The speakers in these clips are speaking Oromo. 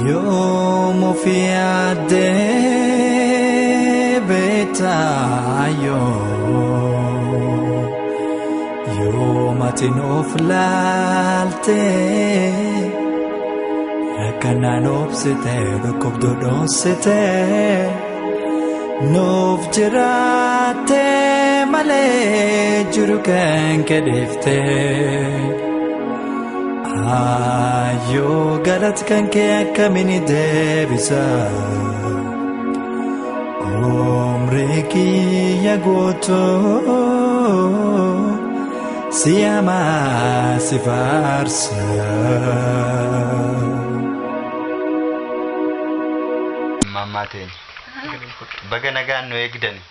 يوم في بيتايو يوم تنوف لالتي كنا نوبسته ركوب دودوسته نوف جراته مالي جروكن كدفته ayo galat kan ke kamini debisa omreki yagoto siama sifarsa mamaten baga nagaan no egdani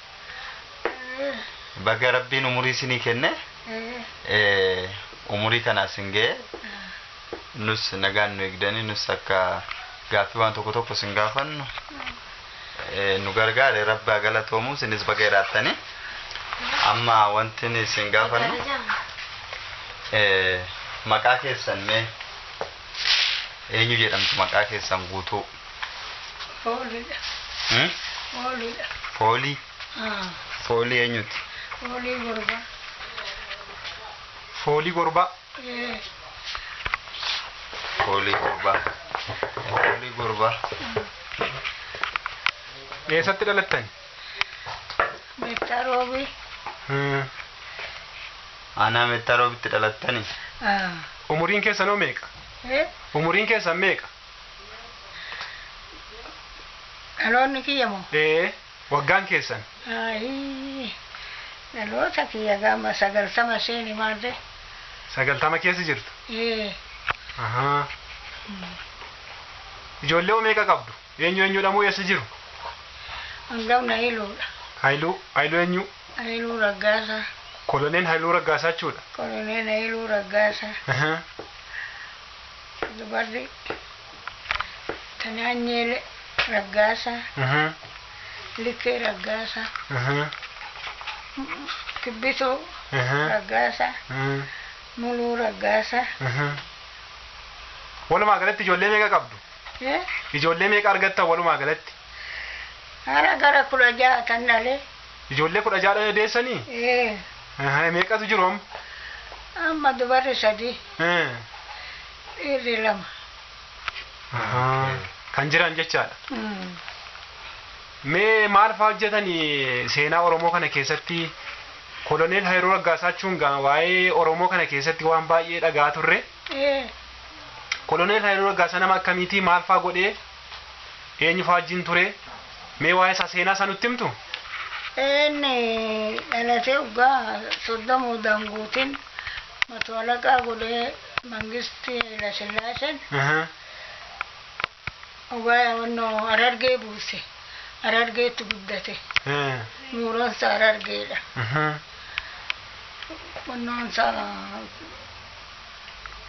baga rabbin umuri sini kenne umuri kana singe nus nagaan no egdani nus akka gaafi waan tokko singafannu nu gargaare rabba galatoomu sinis baga iraatani amma wanti ni singafannu maqaa keessan mee eenyu jedhamtu maqaa keessan guutuu Foli Foli eenyuti Foli Gorba eessatti dhalattan Mettarobi ana Mettarobitti dhalattani umuriin keessan meeqa umuriin keessan meeqa Alonni kiyamo waggaan keessan Naloota kiyya gama sagaltama seeni maadde sagaltama keessa jirtu ijoollee meeqa qabdu eenyu dhamuu eessa jiru Angawna Hailuudha Hailuu eenyu Hailuu Raggaasa koloneel Hailuu Raggaasaa jechuudha koloneel Hailuu Raggaasa dubarri Tanaanyeel Raggaasa Likkee Raggaasa Kibbitoo Raggaasa Muluu Raggaasa walumaa galatti ijoollee meeqa qabdu ijoollee meeqa argatta walumaa galatti Hara gara 16 kan dhalee ijoollee 16 deessanii meeqatu jiru amma dubarri 3 dhiirri 2 kan jiran jechaadha mee maal fa'aa hojjetanii seenaa Oromoo kana keessatti koloneel Hailuu Raggaasaa jechuun waa'ee Oromoo kana keessatti waan baay'ee dhagaa turre koloneel Hailuu Raggaasaa nama akkamiitii maal fa'aa godhee eenyu fa'aa wajjin ture mee waa'ee isaa seenaa isaa nutti himtu inni dhalatee ugaa soddomuu danguutiin matwalaqaa godhee mangisti Hayilasillaaseen ugaa wannoo Harargee buuse Harargeetti guddate muuroonsa Harargeedha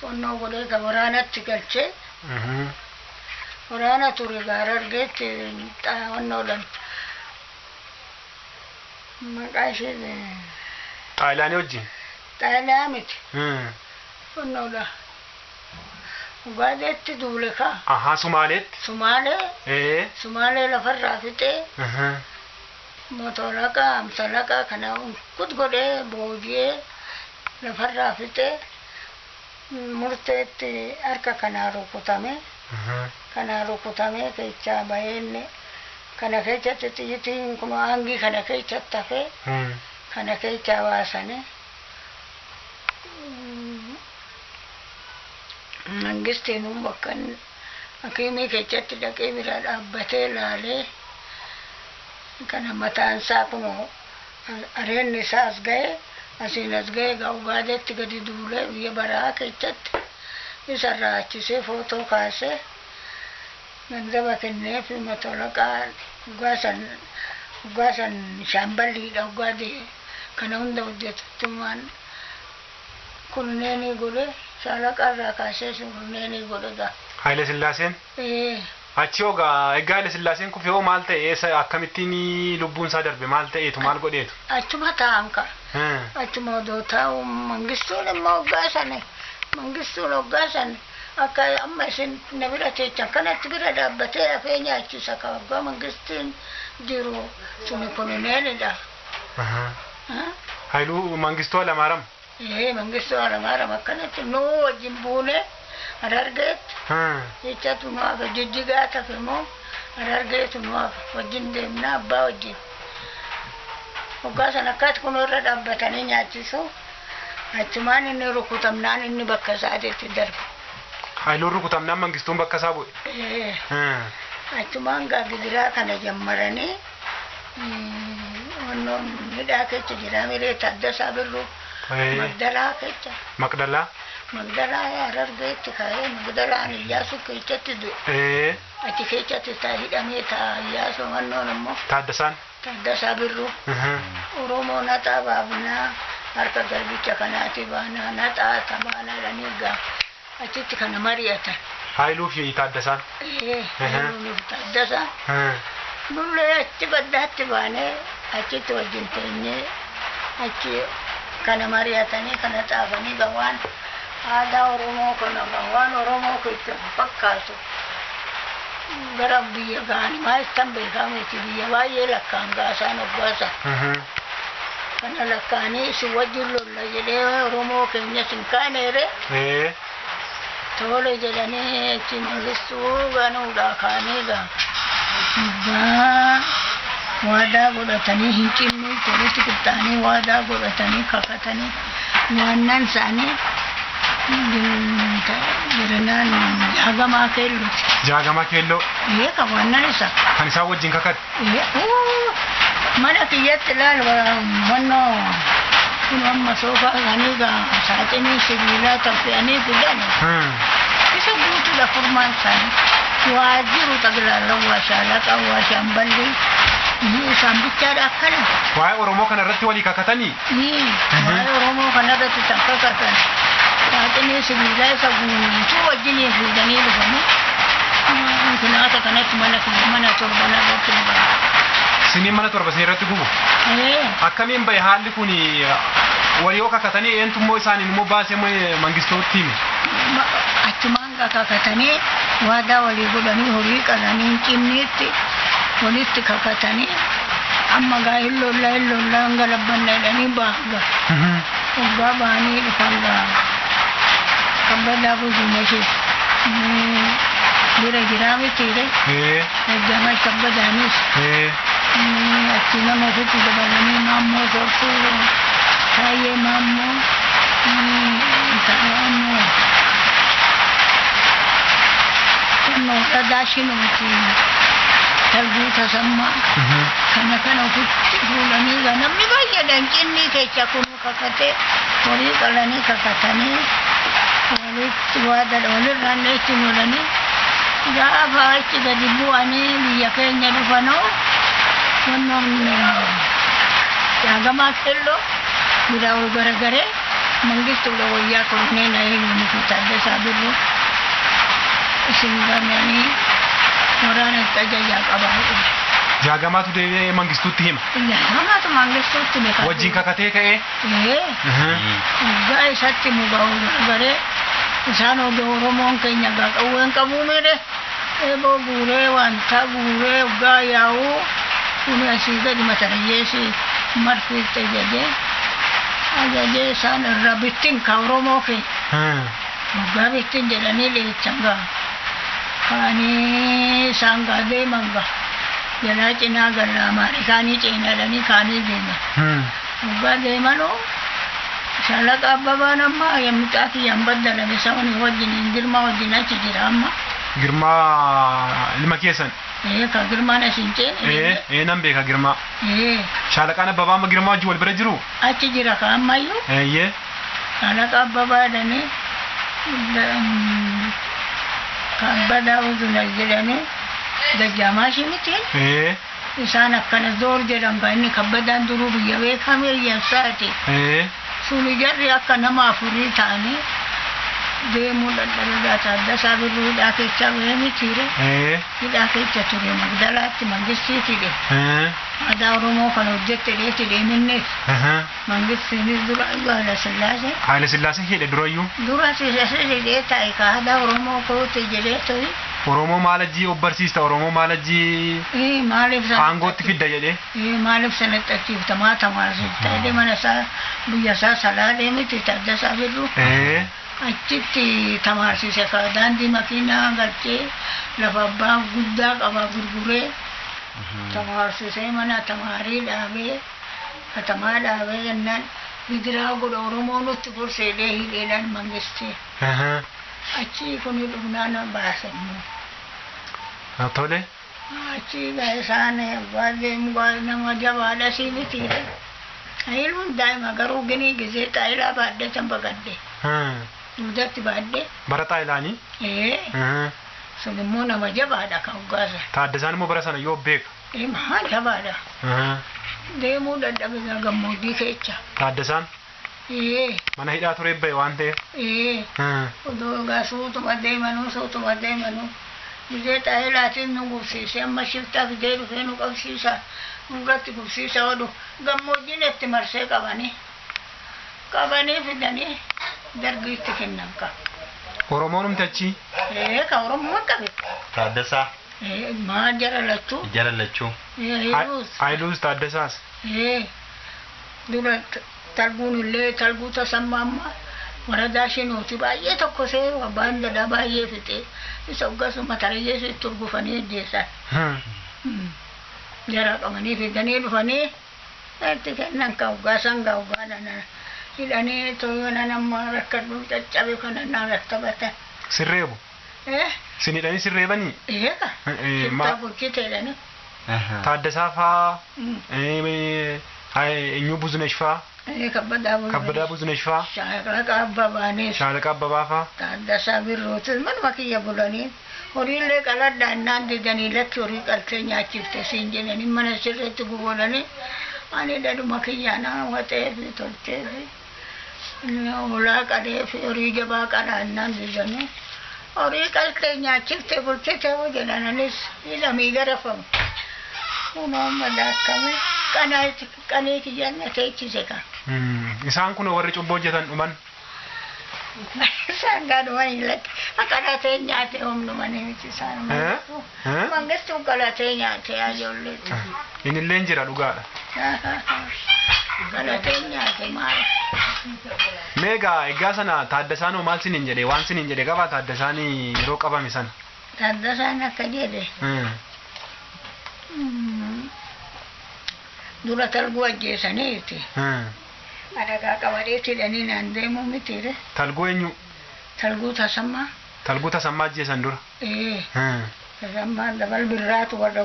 wannoo godhee ka waraanatti galchee waraana ture Harargeetti wannoodhan maqaa ishee Xaayilaanii wajjin Xaayilaanii miti wannoodha Ugaadeetti duule kaa Sumaaleetti Sumaalee lafarraa fixee motoraqaa amsalaqaa kana kut godhee boojiyee lafarraa fixee murteetti harka kanaa rukutamee keechaa baheenne kana keechatti xiyyitiin kuma hangii kana keechatti hafee kana keechaa baasane mangistiin bakkan hakiimii keechatti dhaqee bira dhaabbatee laalee kana mataan isaa kunoo areenni isaa as ga'e asiin as ga'e Ugaadeetti gadi duulee biyya baraa keechatti isarraa achisee footoo kaasee ganzaba kenneef matolaqaa ugaasan shaamballiidha Ugaadee kana hunda hojjetattummaan kunneenii godhe shaalaqaarraa kaasee kunneenii godhe Hayilasillaaseen achi ogaa egaa Hayilasillaaseen kufee maal ta'e akkamittiin lubbuun isaa darbe maal ta'eetu maal godheetu achuma taa'an ka achuma odoo taa'u mangistuun immoo Mangistuun hoggaa san akka amma isin na bira teechan kanatti bira dhaabbatee hafee nyaachisa ka waggaa mangistiin jiru suni koloneelidha. Hailuu Mangistuu Alamaram. Mangistuu Alamaram akkanatti nuu wajjin buune Harargeetti. Jechatu nu hafe Jijjigaa tafe immoo Harargeetu nu hafe wajjin deemna abbaa wajjin. Waggaa sana akkas kun irra dhaabbatanii nyaachisu. Achumaan inni rukutamnaan inni bakka isaatiitti darbe. Hailuun rukutamnaan Mangistuun bakka isaa bu'e. Achumaan gidiraa kana jammaranii wannoon hidhaa keessa jira miree Taaddasaa Birruu Magdalaa keessa. Magdalaa Harargeetti ka'ee Magdalaan Iyyaasu keessatti du'e. Achi keessatti hidhamee ta'a Iyyaasu wannoon immoo. Taaddasaa Birruu. Oromoo naxaa baafnaa harka garbicha kanaati baanaa naxaa tabaanaa jedhanii egaa achitti kana mari'atan. Hailuu fi Taaddasaan. Hailuu fi Taaddasaan. Nullee achi baddaatti baanee achitti wajjin teenyee achi kana mari'atanii kana xaafanii gawaan aadaa Oromoo kana gawaan Oromoo keessa fakkaatu. Gara biyya gaanii maayistan beekameeti biyya baay'ee lakkaan gaasaan obbaasa. Kana lakkaanii si wajjin lolla jedhee Oromoo keenya sin kaaneere. Tole jedhanii achi Mangistuu ganuudhaa kaanee waadaa godhatanii hin cinne walitti qixxaanii waadaa godhatanii kakatanii waannan isaanii jiranaan jaagamaa keellooti. Jaagamaa keelloo. Kan waannan isa. Kan isaan wajjin kakate. Mana kiyyatti ilaalu wannoo kun amma soofaa isaanii saaxinii sibiilaa taphanii fidan. Isa guutuudha furmaan isaanii. Waa jiru taglaalan waa shaalaqa waa shaamballi. Isaan bichaadha akkana. Waa'ee Oromoo kana irratti walii kakatanii? Waa'ee Oromoo kana irratti kan kakatan. Saaxinii sibiilaa isa guutuu wajjin fuudhanii dhufanii. Kunaata kanatti mana torban irratti dhufan. Siniin mana torba isin irratti gubu? Akkamiin bahe haalli kun walii yoo kakatanii eentummoo isaaniin immoo baasee Mangistuutti hime? Achumaan kakatanii waadaa walii godhanii horii qalanii cinniitti walitti kakatanii amma gaa hillollaa galabbanna jedhanii baaga. Waggaa bahanii dhufan kabbadaa buzuunashee bira jiraa mitiire. Hojjamaa kabbadaanis. Achi nama ofitti dabalanii maammoo soortuu taayee maammoo Kunoo daashinuuti talbuu tasammaa kana ofitti fuudhanii namni baay'eedhaan cinnii keessa kun kakatee horii qalanii kakatanii walitti waadadha walirraan itti mul'anii gaafa achi gadi bu'anii biyya keenya dhufanoo wannoon jaagamaa keelloo biraa ol garagaree Mangistuudha wayyaa koloneela eeguun fi Taaddasaa Birruu isin gamanii waraanatti ajajaa qabaa. Jaagamaatu deebi'ee Mangistuutti hima? Jaagamaatu Mangistuutti hima. Wajjin kakatee ka'ee? Waggaa isatti mugaa ol garagaree isaan Oromoon keenya qawween qabuu mere eeboo guuree wanta guuree waggaa yaa'uu kuni asii gadi matarayyeesi marfiitti ajajee isaan irra bittin ka Oromoo keenya waggaa bittin jedhanii leechan kaanii isaan deeman jalaa cinaa garraa Ameerikaanii ceenadhanii kaanii deeman waggaa deemanoo shaalaqa abbabaan amma yemmuu kiyyaan baddalame sabani wajjin Girmaa wajjin achi jira amma. Girmaa ilma keessan? Ka Girmaan asin ceene. Nan beeka Girmaa. Shaalaqaan abbabaa amma Girmaa wajjin wal bira jiru? Achi jira ka ammayyuu. Shaalaqa abbabaadhanii ka abbadaa uzuna jedhanii gajjaamaa shimitiin. Isaan akkana zoor jedhan ka inni kabbadaan duruu biyya beekame iyyansaati. Suni jarri akka nama afurii ta'anii deemuu dadhabaa Taaddasaa Birruu hidhaa keessa bahee mitiire hidhaa keessa ture Magdalaatti mangistiitidhe aadaa Oromoo kan hojjettedheeti deeminneef mangistiinis dura Haayile Sillaasee hidhe durayyuu dura hidhee taa'e ka aadaa Oromoo koote jedhee to'i Oromoo maalajjii obbarsiista Oromoo maalajjii maaliif aangootti fidda jedhee maaliif sanatti tamaarsiifta mana isaa biyya isaa Salaalee miti Taaddasaa Birruu achitti tamaarsiise ka daandii makiinaa galchee lafa abbaa guddaa qaba gurguree tamaarsiisee mana tamaarii dhaabee katamaa dhaabee jennaan bidiraa godha Oromoo nutti gorseedhee hidheedhaan mangistii achi kuni dhugnaan baasemmoo tole achi isaan baay'ee nama jabaadha sii mitiire ilmuun daa'ima garuu ginii gizee xaayilaa baadhee can bagadde dugdatti baadhee bara xaayilaanii sun immoo nama jabaadha kan uggaasa Taaddasaan immoo bara sana yoo beeka maa jabaadha deemuu dadhabee gammoojjii keessa Taaddasaan mana hidhaa ture bahe waan ta'eef odoo egaa suutuma deemanuu gizee xaayilaatiin nu gubsiise amma shiftaa fidee dhufee nu qabsiisa nurratti gubsiisa odu gammoojjiin itti marsee qabanii fidanii dargiitti kennan ka Oromoon humti achi ka Oromoo qabe Taaddasaa maa jaralachuu Haayiluus Taaddasaas dura talguun illee talguu tasammaa amma waradaa shinuuti baay'ee tokko see abbaan dadaa baay'ee fixee isa uggasuma tarayyeessu itti urgufanii ajjeessan jara qabanii fidanii dhufanii itti kennan ka uggaasan gaa uggaadhaan hidhanii toyoona nama rakkaduu caccabe kana rattabatan sirreebu sin hidhanii sirreebanii shiftaa bulchiteedhani Taaddasaa faa eenyu Buzunesh faa kabbadaa Buzunesh faa Shaalaqa Abbabaa faa Taaddasaa Birruutis manuma kiyya bulanii horiillee qaladhaa innaan didanii lakki horii qaltee nyaachifte siin jedhanii mana sirreetti guboolanii ani dhadhuma kiyyaanaa waxeefi tolcheefi ulaa qadeefi horii jabaa qadhaa innaan didanii horii qaltee nyaachifte bulchite jedhananis hidhamii garafamu kunoo madaakkame qanii kiyyaan ateechise ka isaan kun warri cubboo hojjetan dhuman isaan gaadhuman illatti qalatee nyaate humnumanii miti isaan mangistuun qalatee nyaate ijoolleetti inilleen jira dhugaadha qalatee nyaate maala meegaa egaa sana Taaddasaan maal siniin jedhe waan siniin jedhe qabaa Taaddasaan yeroo qabame sana Taaddasaan akka jedhe dura talguu ajjeesaniiti adagaa qabadeetti hidhanii naan deemuu mitiire talguu eenyu talguu tasammaa ajjeesan dura tasammaa dabal birraatu warra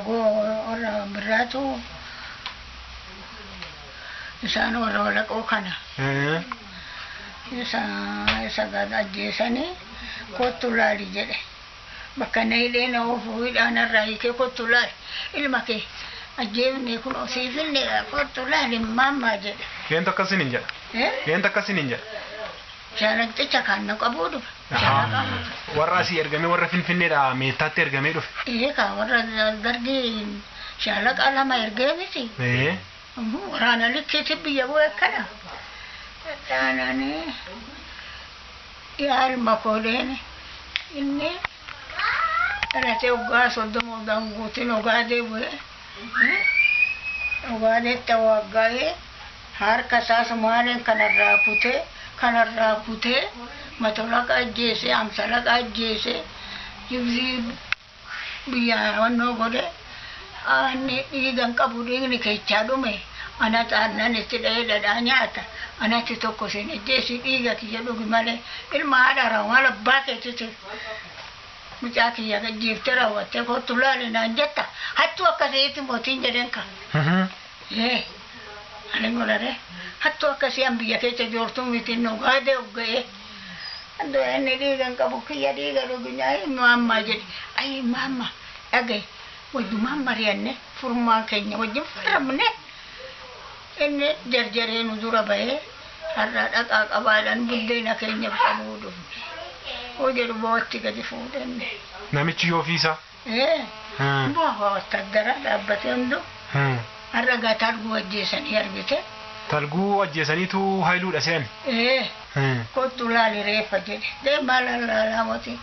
birraatu isaan warra walaqoo kana isa gad ajjeesanii kottu laali jedhe bakka na hidhee na oofuu hidhaanarraa hiikee kottu laali ilma kee ajjeefne kun osiifinne kottu laali mammaa jedhe eentu akkasiniin jedha Shaalaqxicha kan na qabuu dhufe warra asii ergamee warra Finfinneedhaa meettaatti ergamee dhufe ka warra dargii shaalaqa lama ergee miti waraana likkiitti biyya bu'e kana dhaananii ilma kooleen inni dhalatee waggaa 30 guutiin ogaadee bu'e ogaadeetti waggaa'ee harka isaas maaleen kanarraa kutee matolaqa ajjeese amsalaqa ajjeese jibsii biyyaa wannoo godhe ani dhiigan qabu dhiigni keechaa dhume anatti aannan itti dha'ee dhadhaa nyaata anatti tokko siin ajjeesi dhiiga kiyya dhugi malee ilma haadha raawwaa abbaa keetitti mucaa kiyya gajjiiftee raawwattee kottu laali naan jetta hattuu akkasiitti mootiin jedheen ka ani godhare hattuu akkasii an biyya keessa joortuu mitiin ogaadee ogga'ee andoo inni dhiigan qabu kiyya dhiiga dhugi nyaa maammaa jedhe ayi maamma dhagaye wajjumaan mari'anne furmaan keenya wajjin faramne inni jarjaree nu dura bahee har'a dhaqaa qabaadhaan buddeena keenyaaf qabuu dhufne Ojedhu bootti gadi fuudhanne. Namichi yoo fiisa. Bu'aa wattaddara dhaabbatee hundu har'a gaa talguu ajjeesanii argite. Talguu ajjeesaniitu haayiluudha se'an. Kottu laali reeffa jedhe deemaa laalaamooti.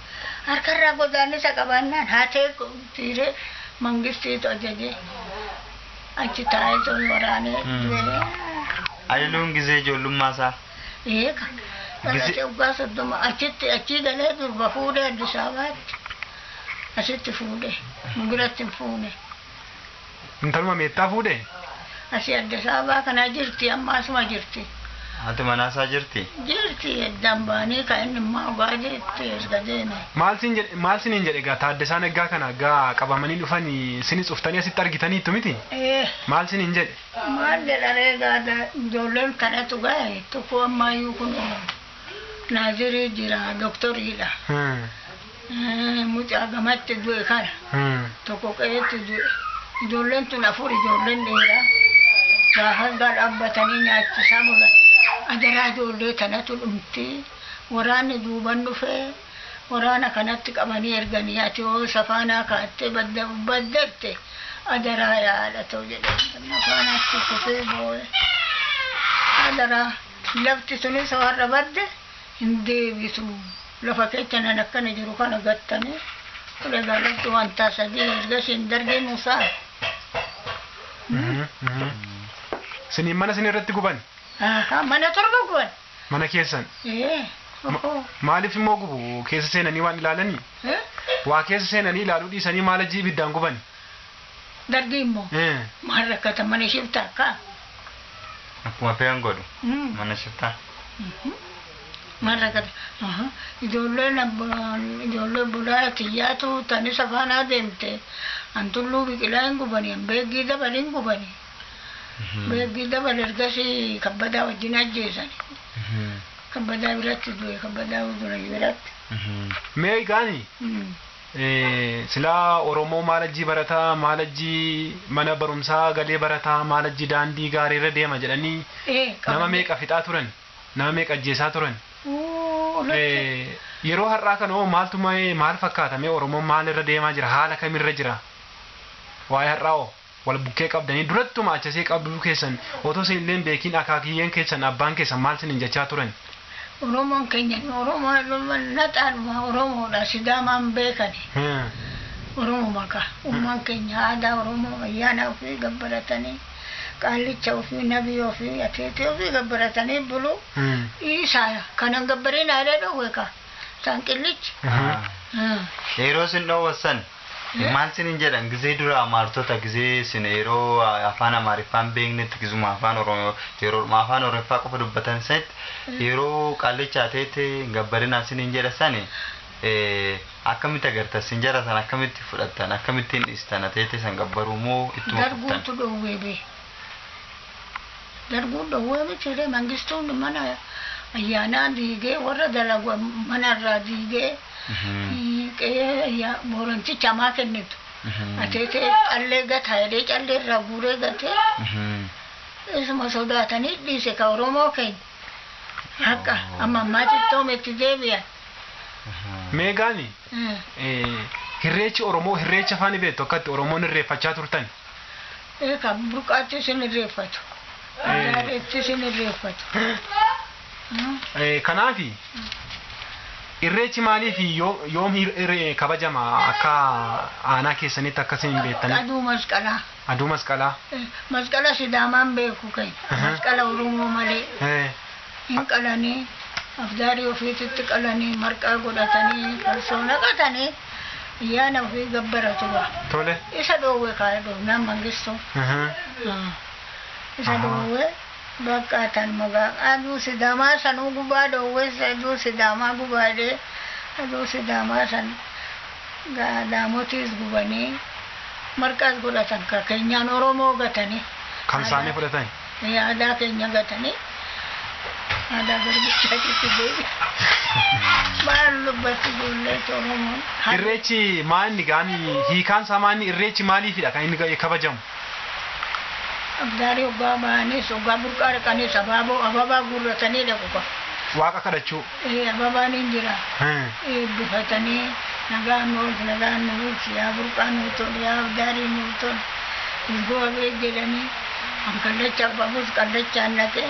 Harkarraa godaannisa qabaannaan haatee tiiree mangistiitu ajaje achi taa'eetu waraanee du'e. Haayiluun gizee ijoollummaa isaa. Kan dhalate waggaa 30 achii galee durba fuudhee Addis Ababaatti. Asitti fuudhe mugiratti hin fuune. Intaluma meettaa fuudhe? Asii Addis Ababaa kana jirti amma asuma jirti. Ati manaasaa jirti? Jirti eddaan baanii kan inni immoo ogaa jettee erga deeme. Maal siniin jedhe egaa Taaddasaan egaa kana egaa qabamanii dhufanii sinis uftanii asitti argitaniittu miti? Maal siniin jedhe? Maal jedhanii egaa ijoolleen kanatu gahe tokko ammayyuu kun naazirii jira doktoriidha. Mucaa gamatti du'e kana tokko qe'eetti du'e. Ijoolleen tun afur ijoolleen dhiiraa gaafa dhaabbatanii nyaachisaa mul'ata. Adaraa ijoollee kanatu dhumti waraanni duuban dhufee waraana kanatti qabanii erganii ati yoo safaanaa kaattee baddette adaraa yaada ta'u jedhee safaanaatti kufee boo'e. Adaraa lafti sunis warra badde hin deebisu. Lafa keechaan akkana jiru kana gattanii ture gaalatti wanta sadii ergasiin dargee Musaa. Siniin mana sin irratti guban? Mana torba guban. Mana keessan? Maaliif immoo gubu keessa seenanii waan ilaalanii? Waa keessa seenanii ilaaluu dhiisanii maal ajii ibiddaan gubani? Dargii immoo maal rakkata mana shiftaa akka? Akkuma fe'an godhu mana shiftaa. Maal rakkata? Ijoollee bulaa xiyyaatu tani safaanaa deemte antulluu biqilaa hin gubanii beeggii dabalii hin gubanii. Beeggii dabal ergasii kabbadaa wajjin ajjeesani. Kabbadaa biratti du'e kabbadaa biratti. Mee gaani? Silaa Oromoo maal ajjii barataa maal ajjii mana barumsaa galee barataa maal ajjii daandii gaariirra deema jedhanii nama meeqa fixaa turan? Nama meeqa ajjeesaa turan? Yeroo har'aa kana maaltu maal fakkaata mee Oromoon maal irra deemaa jira haala kamirra jira? Waa'ee har'aa wal bukkee qabdanii durattuma achasee qabduu keessan otoo isinillee beekiin akaakiyyeen keessan abbaan keessan maal sinin jechaa turan? Oromoon keenya Oromoon naxaadhuma Oromoodha Sidaamaan beekani. Oromoo maka ummaan keenya aadaa Oromoo ayyaana ofii gabbaratanii qaallicha ofii nabii ofii ateetee ofii gabbaratanii bulu isaa kanan gabbariin aadaa dhoowwe ka saanqillichi. Yeroo sin dhoowwassan maal sinin jedhan gizee dura amaartota gizee sin yeroo afaan Amaariffaan beeknetti gizuma afaan Oromoo yeroo afaan Oromoo qofa dubbatan sanitti yeroo qaallicha ateetee gabbarinaa sinin jedha sani akkamitti agartan sin jedha san akkamitti fudhattan akkamittiin dhiistan ateetee san gabbaruu moo ittuma fudhattan? Darguutu dhoowwee bee. Darguun dhoowwee miti mangistuun mana ayyaanaa diigee warra dalagu manarraa diigee booranticha maa kennitu. Ateetee callee gataa jedhee callee irraa guuree gatee isuma sodaatanii dhiise ka Oromoo keenya. Akka amma ammaatittoometti deebi'an. Meegaani? Hirreechi Oromoo hirreecha afaan beektu akkatti Oromoon irreeffachaa turtan? Kan burqaatti isin irreeffatu. Gaadheetti isin irreeffatu. Kanaafi irreechi maaliif yoom kabajama akka aanaa keessanitti akkasiin beektanii? Aduu masqalaa. Aduu masqalaa? Masqala Sidaamaan beeku keenya. Masqala Oromoo malee. Hin qalanii afdaarii ofiititti qalanii marqaa godhatanii farsoo naqatanii ayyaana ofii gabbaratu ba'a. Tole. Isa dhoowwe kaa'e dhoofnaan mangistuu. Isa dhoowwe bakkaatan magaa aduu Sidaamaa sanuu gubaa dhoowwe aduu Sidaamaa gubaadhee aduu Sidaamaa san daamotiis gubanii marqaas godhatan ka keenyaan Oromoo gatanii. Kan isaanii fudhatan? Aadaa keenya gatanii. Ada berbicara deebi. Maal lubbatti ijoollee Oromoon. Irreechi maanni gaani hiikaan isaa maanni irreechi maaliifidha kan inni kabajamu? Abdaarii obbaa bahanii sogaa burqaa dhaqanii abaabaa guurratanii dhaquudha. waaqa kadhachuu. Ababaan hin jira. Eebbifatanii nagaan nuuf yaa burqaa nuuf tolu yaa daarii nuuf tolu. Ilgoo abee jedhanii an kallacha qabus kallachaan dhaqee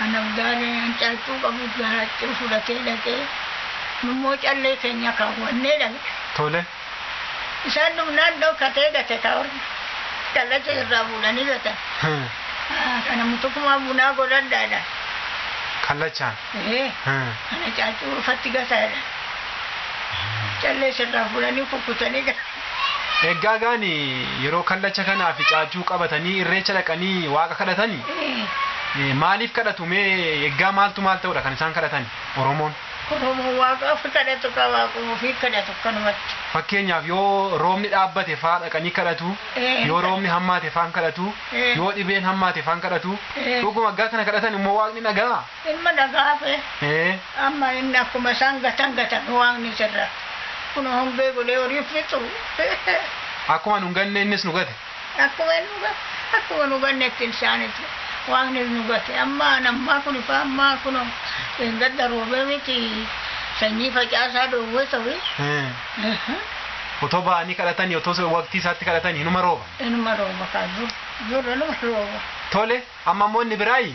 an abdaalee an caacuu qabus gaaraachuu fudhatee dhaqee nummoo callee keenya kaawwannee dhaqe. Tole. Isaan dhumnaan dhokatee gate kaawwanne kallacha irraa fuudhanii gatan. Kana mutukumaa bunaa godhadhaadha. Kallachaan. Kana caacuu ufatti gataadha. Callee sirraa fuudhanii kukkutanii gatan. Egaa gaani yeroo kallacha kanaa fi caacuu qabatanii irreecha dhaqanii waaqa kadhatanii maaliif kadhatu mee egaa maaltu maal ta'udha kan isaan kadhatani Oromoon? Oromoo waaqaaf kadhatu ka waaquma ofii kadhatu kanumatti. Fakkeenyaaf yoo roobni dhaabbate faa dhaqanii kadhatu, yoo roobni hammaate faan kadhatu, yoo dhibeen hammaate faan kadhatu. Dhuguma egaa kana kadhatan immoo waaqni dhagaa. Ilma dhagaafe. Amma inni akkuma isaan gatan waaqni sirra. Kun hongee godhee horii fixu. Akkuma nu ganne innis nu gate. Akkuma nu ganne ittiin isaanitti waaqni nu gate. Ammaa kun ifa ammaa kun gadda roobee miti sanyii facaasaa dhoowwee ta'e. Otoo ba'anii kadhatanii otoo waqtii isaatti kadhatanii inuma rooba. Inuma rooba kan jiru inuma rooba. Tole amma immoo inni biraayi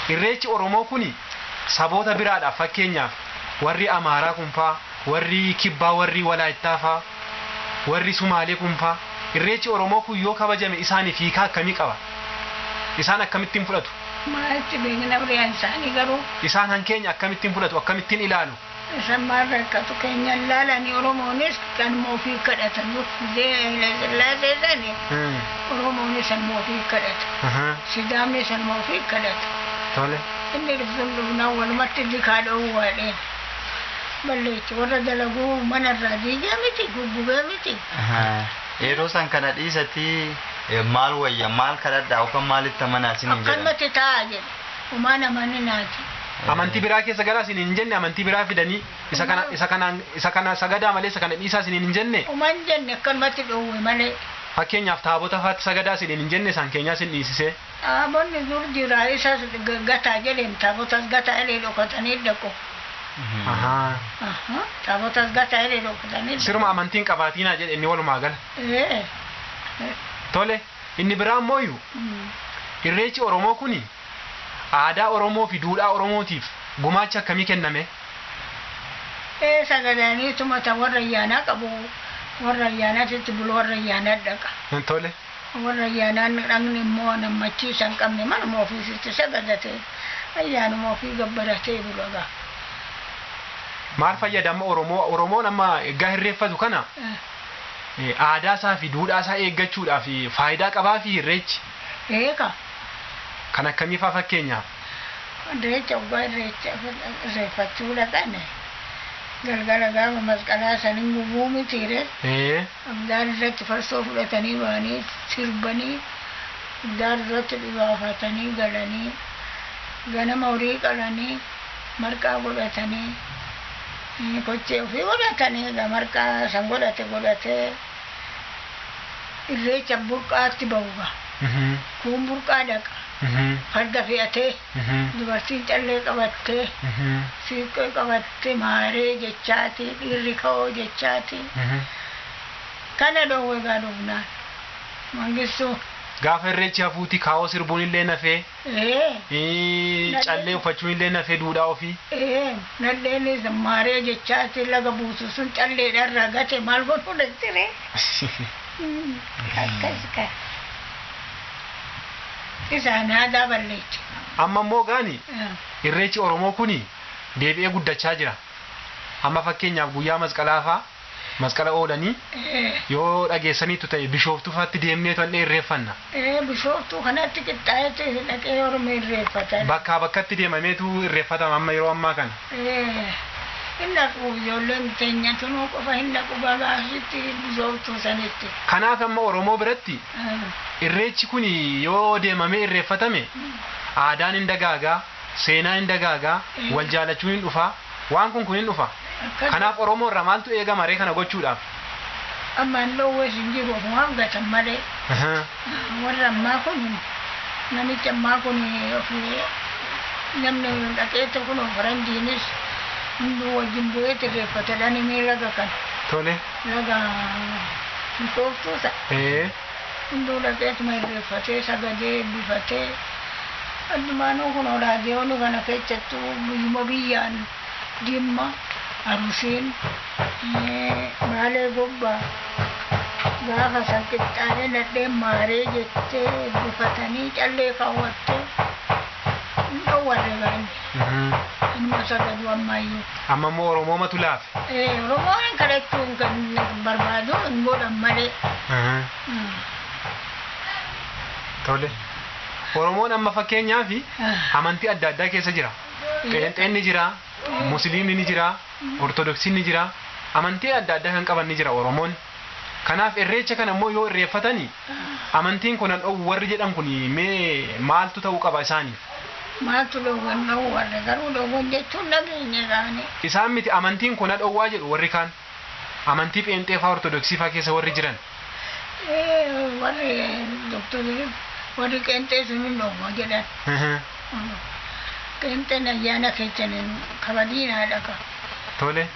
irreechi Oromoo kuni saboota biraadhaaf fakkeenyaaf warri Amaaraa kun faa warri Kibbaa warri Walaayittaa faa warri Sumaalee kun faa irreechi Oromoo kun yoo kabajame isaaniif hiikaa akkamii qaba? Isaan akkamittiin fudhatu? Maaltu beekna biraan isaanii garuu? Isaan hankeenya akkamittiin fudhatu? Akkamittiin ilaalu? Isaan maal rakkatu keenyan laalanii Oromoonis kan ofii kadhatan laaseesani Oromoonis kan ofii kadhata. Sidaamni kan ofii kadhata. Tole. Inni dhufsun dhufnaan walumatti dikaa dhoowwaadheen. Balleechi warra dalaguu manarraa diigee miti guggubee miti. Yeroo san kana dhiisatti maal wayya maal kadhadhaa yookaan maalitti amanaa isin hin jedhan. Akkanumatti taa'aa jedhu. Umaan amanni naati. Amantii biraa keessa garaa isin hin jenne amantii biraa fidanii isa kana sagadaa malee isa kana dhiisaa isin hin jenne. Umaan jenne akkanumatti dhoowwe malee. Fakkeenyaaf taabota faatti sagadaa isin hin jenne isaan keenyaa isin dhiisisee. Taabonni dur jira isas gataa jedheen taabotas gataa elee dhokatanii dhaqu. Taabotas gataa elee dhokatanii dhaqu. Siruma amantiin qabaatiinaa jedhe inni walumaa gala. Tole inni biraa immoo irreechi Oromoo kuni aadaa Oromoo fi duudhaa Oromootiif gumaacha akkamii kenname? Sagadaanii tumata warra ayyaanaa qabu. Warra ayyaanaatitti bulu warra ayyaanaa dhaqa. Tole. Warra ayyaanaan dhaqni immoo nammachiisan qabne manuma ofiisitti sagadate ayyaanuma ofii gabbaratee bulaga. Maal fayyadama Oromoon amma egaa irreeffatu kana aadaa isaa fi duudhaa isaa eeggachuudhaaf faayidaa qabaa fi irreechi. Eega. Kan akkamii fa'aa fakkeenyaaf? Irreecha ogaa irreeffachuu dhaqane. Galgala gaafa masqalaa saniin gubuu mitiire. Abdaan irratti farsoo fudhatanii ba'anii sirbanii abdaan irratti dhibaafatanii galanii ganama horii qalanii marqaa godhatanii kochee ofii godhatanii marqaa san godhatee irreecha burqaatti ba'uuga. Kun burqaa dhaqa. Farda fe'atee dubartiin callee qabattee siiqqee qabattee maaree jechaati dhiirri ka'oo jechaati kana dhoowwe gaa dhufnaan mangistuu. Gaafa irreechi hafuuti kaa'oo sirbuun illee nafee callee uffachuun illee nafee duudhaa ofii. Nadheenis maaree jechaati laga buusu sun calleedhaan ragate maal godhuu dandeere. Akkas isaan aadaa balleetti. Amma immoo gaani irreechi Oromoo kuni deebi'ee guddachaa jira. Amma fakkeenyaaf guyyaa masqalaa fa'aa masqala oolanii yoo dhageessaniitu ta'e Bishooftuu fa'aatti deemnee to'annee irreeffanna. Bishooftuu kanatti qixxaa'ee dhaqee Oromoo irreeffatan. Bakkaa bakkatti deemameetu irreeffatama amma yeroo ammaa kana. Hin dhaqu ijoolleen teenya tunuu qofa hin dhaqu bagaasitti Bishooftuu sanitti. Kanaaf amma Oromoo biratti irreechi kun yoo deemamee irreeffatame aadaan hin dagaagaa, seenaa hin dagaagaa, wal jaalachuun hin dhufaa, waan kun hin dhufa. Kanaaf Oromoo irraa maaltu eegama ree kana gochuudhaaf? Ammaan dhoowwees hin jiru waan gatan malee. Warra ammaa kun namichi ammaa kun ofii namni dhaqeetti kun faranjiinis hunduu wajjin bu'eetti irreeffatadhaan himee laga kan Tole. laga bifooftuusa hunduu dhaqeetuma irreeffatee sagadee eebbifatee addumaanuu kun raadiyoon kana keessattuu guyyuma biyyaan Jimma Arusiin Baalee Gobbaa gaafa san qixxaanee nadheen maaree jettee eebbifatanii callee kaawwattee hin dhowwarre gaanne inuma sagadu ammayyuu. Amma immoo Oromoomatu laafe. Oromoon kadhachuun kan barbaadu hin godhan malee. Tole. Oromoon amma fakkeenyaaf amantii adda addaa keessa jira. Pheenxeen ni jira, Musliimni ni jira, Ortodoksiin ni jira, amantii adda addaa kan qaban ni jira Oromoon. Kanaaf irreecha kana immoo yoo irreeffatanii amantiin kun warri jedhan kun mee maaltu ta'uu qaba isaaniif? Maaltu dhowwan dhowwarre garuu dhowwan jechuun nageenya gaane. Isaan miti amantiin kun dhowwaa jedhu warri kaan amantii pheenxee fa'aa Ortodoksii fa'aa keessa warri jiran. Warri doktorii warri qeenxee sun hin dhowwa jedhan. Qeenxeen ayyaana keessaniin kabadiinaadha ka. Tole.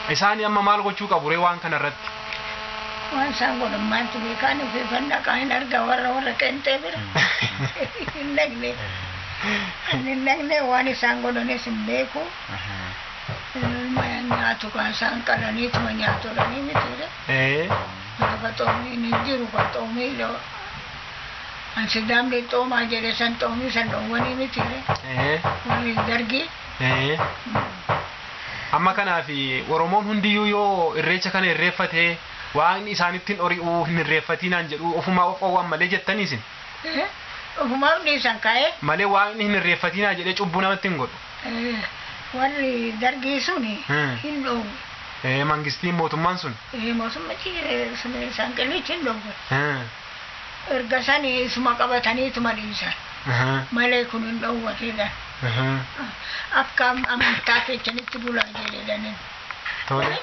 Isaan amma maal gochuu qabu ree waan kana irratti? Waan isaan godhan maaltu beekaan ofiifan dhaqaa hin argaa warra qeenxee bira. Hin dhaqne. Hin dhaqne waan isaan godhanis hin beeku. Nyaatu kan isaan qalaniituma nyaatolanii mitiire. Lafa xoomiin hin jiru ka xoomii ansi daamni xoomaa jedhe san xoomii san dhowwanii mitiire. Warri dargii. Amma kanaaf Oromoon hundiyyuu yoo irreecha kana irreeffatee waan isaanittiin ori'uu hin irreeffatinaan jedhu ofumaa of qowwaan malee jettaniisin. Ofumaaf dhiisan kaa'ee. Malee waan hin irreeffatinaa jedhee cubbuu namatti hin godhu. Warri dargii suni hin dhowwu. Mangistiin mootummaan sun. Mootummachi isaan qillichi hin dhowwu. Erga sanii isuma qabataniituma dhiisan. Malee kun hin dhowwateedhaan. Akka amantaa keessanitti bulaa jedhedhaniin. Tole.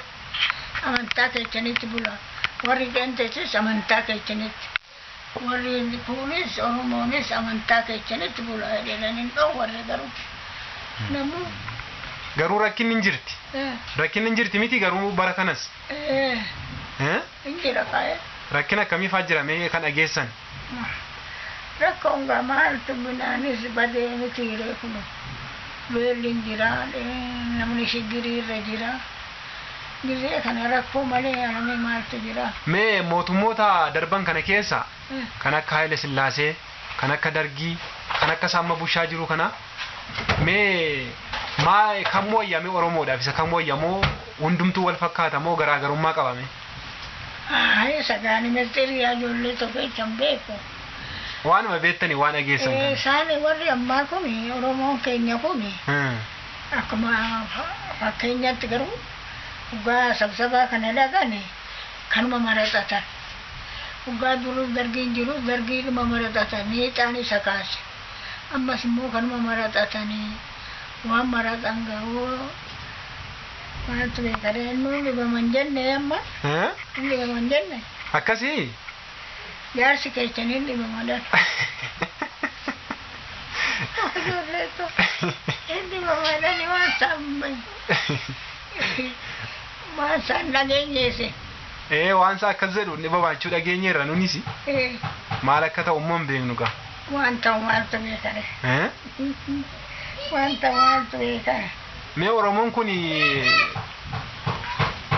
Amantaa keessanitti bulaa. Warri qeenxeessis amantaa keessanitti. Warri kuunis Oromoonis amantaa keessanitti bulaa jedhaniin dhowwarre garuu. Namuu. Garuu rakkinni hin jirti. Rakkinni hin jirti miti garuu bara kanas. Hin jira kaa'e. Rakkina akkamii fa'aa jira mee kan dhageessan? Rakkoon gaa maaltu binaanis badee mitiiree kun beelli hin jira namni shiggirii irra jira. Gizee kana rakkoo malee alamee maaltu jira. Mee mootummoota darban kana keessa kan akka Haile Sillaasee, kan akka Dargii, kan akka Saamma Bushaa jiru kana mee kan wayyaame Oromoodhaaf isa kan wayyamoo hundumtuu wal fakkaata moo garaagarummaa qabame? Sagaani ministeerii ijoollee tokko ijaan beeku. Waanuma beektanii waan dhageessan kana. Isaan warri ammaa kun Oromoon keenya kun akkuma fakkeenyaatti garuu dhugaa sabsabaa kana dhaqan kanuma maraxatan. Dhugaa durus dargiin jirus dargiidhuma maraxatan miixaan isa kaase. Ammas immoo kanuma maraxatanii waan maraxan gahuu maaltu beekadha nuun dhibaman jenne amma. Hin dhibaman jenne. Akkasii? Jaarsi keessaniin dhibamadhan. Ijoolleetu hin dhibamadhani waan isaan waan isaan dhageenyeese. Waan isaa akkas jedhu dhibamachuu dhageenyeerra nunis. Maal akka ta'u immoo hin beeknu gaa. Waan ta'u maaltu beekadha. Waan ta'u maaltu beekadha. Mee Oromoon kun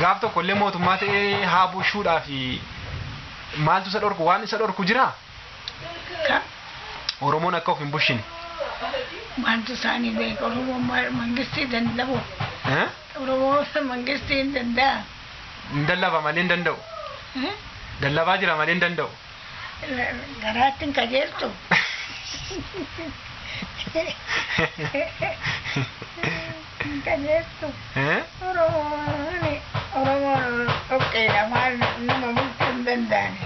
gaaf tokko illee mootummaa ta'ee haa bushuudhaaf maaltu isa dhorku waan isa dhorku jira? Oromoon akka of hin bushine. Maaltu isaanii beeka Oromoon mangistii danda'u. Oromoon mangistii hin danda'a. Hin dallaba malee hin danda'u. Dallabaa jira malee hin danda'u. Garaatti hin qajeeltu. Hin qajeeltu. Oromoon dhoqqeedha maal nama bulchuu hin danda'ani.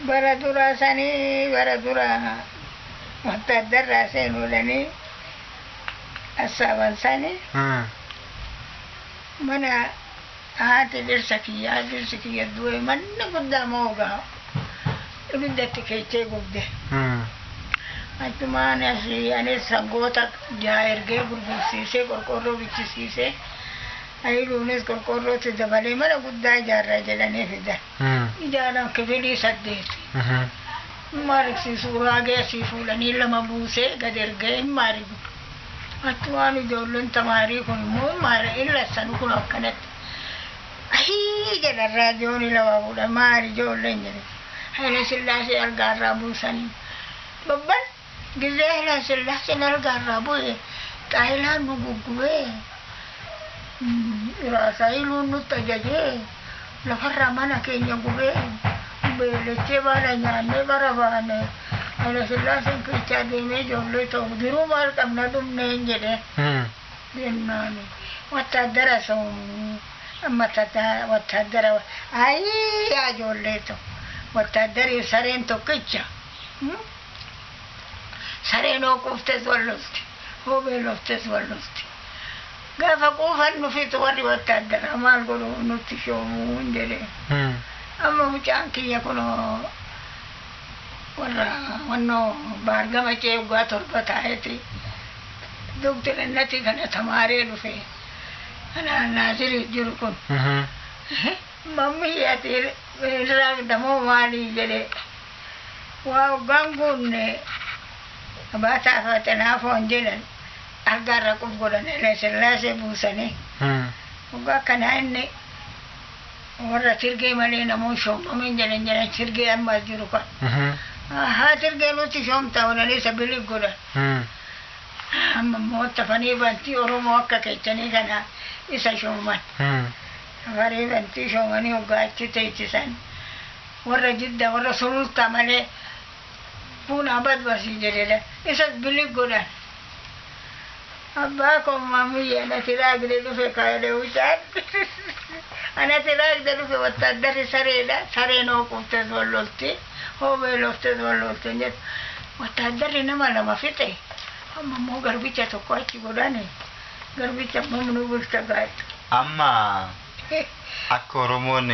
Bara duraa sanii bara duraa wanta addarraa seenuudhanii assaaban sanii mana haati dhirsa kiyya du'e manni guddaa moo gaha ibiddatti keechee gubde achumaan asii anis sangoota jaa ergee gurgursiisee qorqorroo bichisiisee ayiluunis qorqorrootti dabalee mana guddaa ijaarraa jedhanii fidan. Ijaaran kifilii 8. Maariksiisuu raagee asii fuudhanii 2 buusee gad ergee hin maarigu. Achumaan ijoolleen tamaarii kun immoo illasanu kun akkanatti. Ahii jedhan raadiyoon 2 fuudhan maari ijoolleen jedhe. Haile Sillaasee algaarraa buusanii. Babban gizee Haile Sillaaseen algaarraa bu'e xaayilaan nu guggubee. Iraasayiluun nutti ajajee lafarraa mana keenya gubee beelechee baala nyaannee bara baane Haile Sillaaseen keessaa deemee ijoollee ta'u jiruu maal qabna dhumneen jedhe jennaani wattaaddara sun wattaaddara ayii yaa ijoollee ta'u wattaaddari sareen tokkicha sareen hoo quuftes wallofti hoo beeloftes wallofti. Gaafa quufan nufitu warri wattaaddara maal godhu nutti shoomuu hin jedhe. Amma mucaan kiyya kunoo warra wannoo baargama cee waggaa 7 taa'eeti. Doktarinnati kana tamaaree dhufe. Kana naasiri jiru kun. Mammi ati irraa damoo maalii jedhe. Waa waggaan guunne baataa fatanaafoo jedhan. Algaarra quf godhan Haile Sillaasee buusanii. Waggaa kana inni warra tirgee malee namoonni shoomameen jedhan tirgee amma jiru kan. Haa tirgee nuti shoomta oolanii sabilii godhan. Amma immoo tafanii bantii Oromoo akka keechanii kana isa shooman. Tafarii bantii shoomanii waggaa achi teechisan. Warra jidda warra sulultaa malee fuunaa badbasii jedhedha. Isas bilii godhan. Abbaa koo mamii anatti raagde dhufe kaaylee wucaan. Anatti raagde dhufe wattaaddari sareedha. Sareen hoo quuftes wallolti. Hoo beeloftes wallolti jedhu. Wattaaddari nama 2 fixe. Amma immoo garbicha tokko achi godhani. Garbicha mamnu bulcha gaadhu. Amma akka Oromoon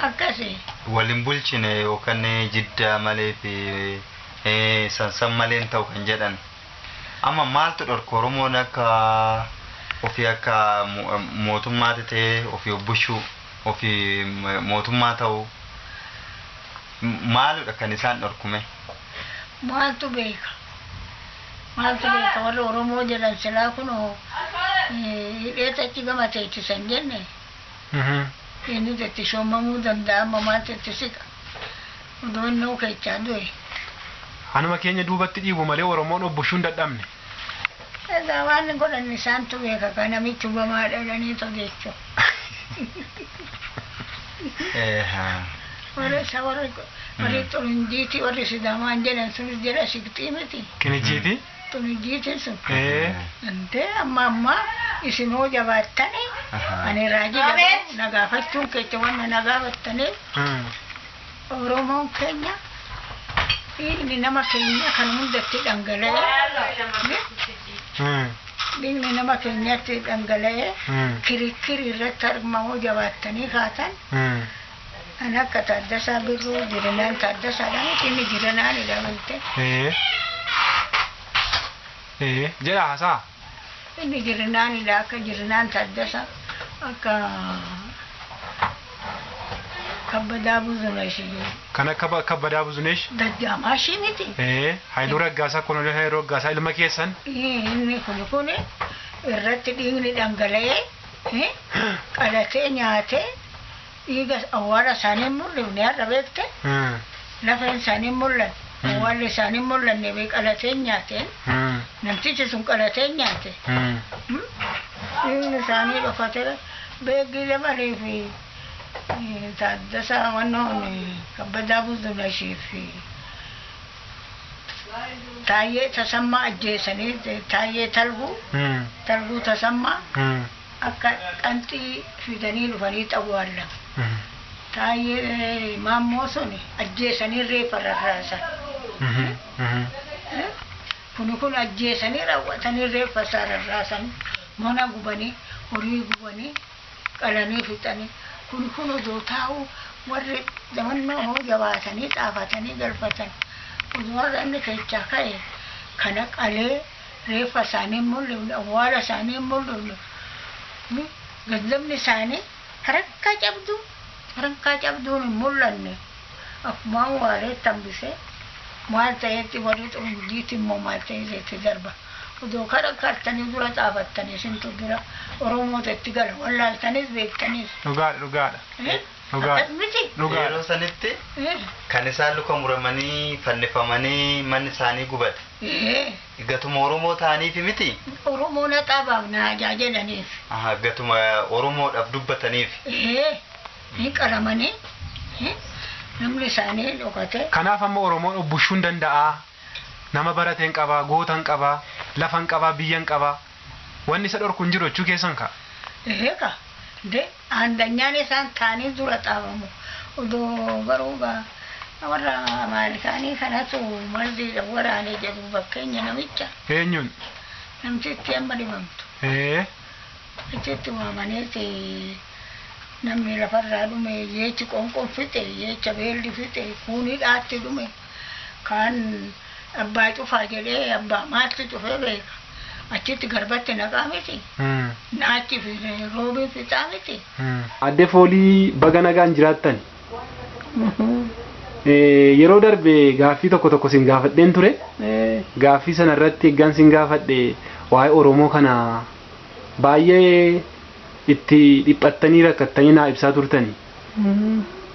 akkasii waliin bulchine yookaan jidda malee fi sansan malee ta'u kan jedhan. Amma maaltu dhorku Oromoon akka ofii akka mootummaa ta'e ofii bushuu ofii mootummaa ta'u maaludha kan isaan dhorkume? Maaltu beeka warra Oromoo jedhan silaa kunoo hidheeta achi gama teechisan jenne. Inni itti shoomamuu danda'a amma maaltu itti siqa. Odoon nuu keechaa du'e. Anuma keenya duubatti dhiibu malee Oromoon obbushuun dadhabne. Egaa waan godhan isaantu beeka kan namichi hubamaa dhalanii togeechuu. Warri Turinjiiti warri Sidaamaan jedhan sunis jedha siqxii miti. Kinijiiti? Turinjiitiin sun. Antee amma isinoo jabaattanii ani raajii dabaluu nagaafachuun keessa wanna nagaafattaniif Oromoon keenya dhiigni nama keenya kan hundatti dhangala'ee dhiigni nama keenyatti dhangala'ee kirikiri irratti argamoo jabaattanii kaatan an akka Taaddasaa Birruu Jirinaan Taaddasaadhaan inni Jirinaan ilaalte. Jedha haasaa. Inni Jirinaan ilaa akka Jirinaan Taaddasaa akka kabbadaa buzuneesh. Kan akka kabbadaa buzuneesh? Dadjaamaa ishii miti. Haayiluu Raggaasaa Koloneel Haayiluu Raggaasaa ilma keessan? Inni kun irratti dhiigni dhangala'ee qalatee nyaatee dhiiga awwaala isaanii mul'ifne har'a beekte lafeen isaanii mul'an awwaalli isaanii mul'anne qalatee nyaateen namtichi sun qalatee nyaate dhiigni isaanii dhokatee beekii dabalee fi Taaddasaa wannoon kabbadaa buzuneeshii fi Taayyee Tasammaa ajjeesanii Taayyee Talguu Tasammaa akka qanxii fidanii dhufanii xawwaallan. Taayyee Maammoo sun ajjeesanii reeffa rarraasan. Kun ajjeesanii raawwatanii reeffa isaa rarraasan mana gubanii horii gubanii qalanii fixanii. Kun odoo taa'u warri zamannoo jabaatanii xaafatanii galfatan. Warra inni keechaa ka'e kana qalee reeffa isaanii hin mul'ifne awwaala isaanii hin mul'ifne gazabni isaanii harka cabduun hin mul'anne akkumaan waalee tambisee maal ta'etti warri xumurjiitti immoo maal ta'etti darba odoo kana kartanii dura xaafattanii isintu bira oromoota itti gala wallaaltanis beektanis dhugaadha yeroo sanitti kan isaan luka muramanii fannifamanii manni isaanii gubate gatuma oromoo ta'aniif miti oromoo na xaabaaf na ajaajilaniif gatuma oromoodhaaf dubbataniif ni qaramanii namni isaanii dhokate kanaaf amma oromoon obbushuun danda'a nama barateen qaba gootan qaba lafan qaba biyyan qaba wanni isa dhorku hin jiru jechuu keessan ka ka de andanyaan isaan taanii dura xaabamu odoo garuuga warra maalikaanii kanatu maldiidha waraanee jedhu bakkeenya namicha eenyuun namtitti amma dhibamtu achitti waamaneeti namni lafarraa dhume yeechi qonqon fixe yeecha beelli fixe kuunii dhaatti dhume kaan abbaa cufaa jedhee abbaa maalti cufee beeka achitti garbatti naqaa miti naachi fi roobii fixaa miti adde foolii baga nagaan jiraattan yeroo darbe gaaffii tokko sin gaafadheen ture gaaffii sana irratti eeggan sin gaafadhe waa'ee oromoo kana baay'ee itti dhiphattanii rakkattanii naa ibsaa turtanii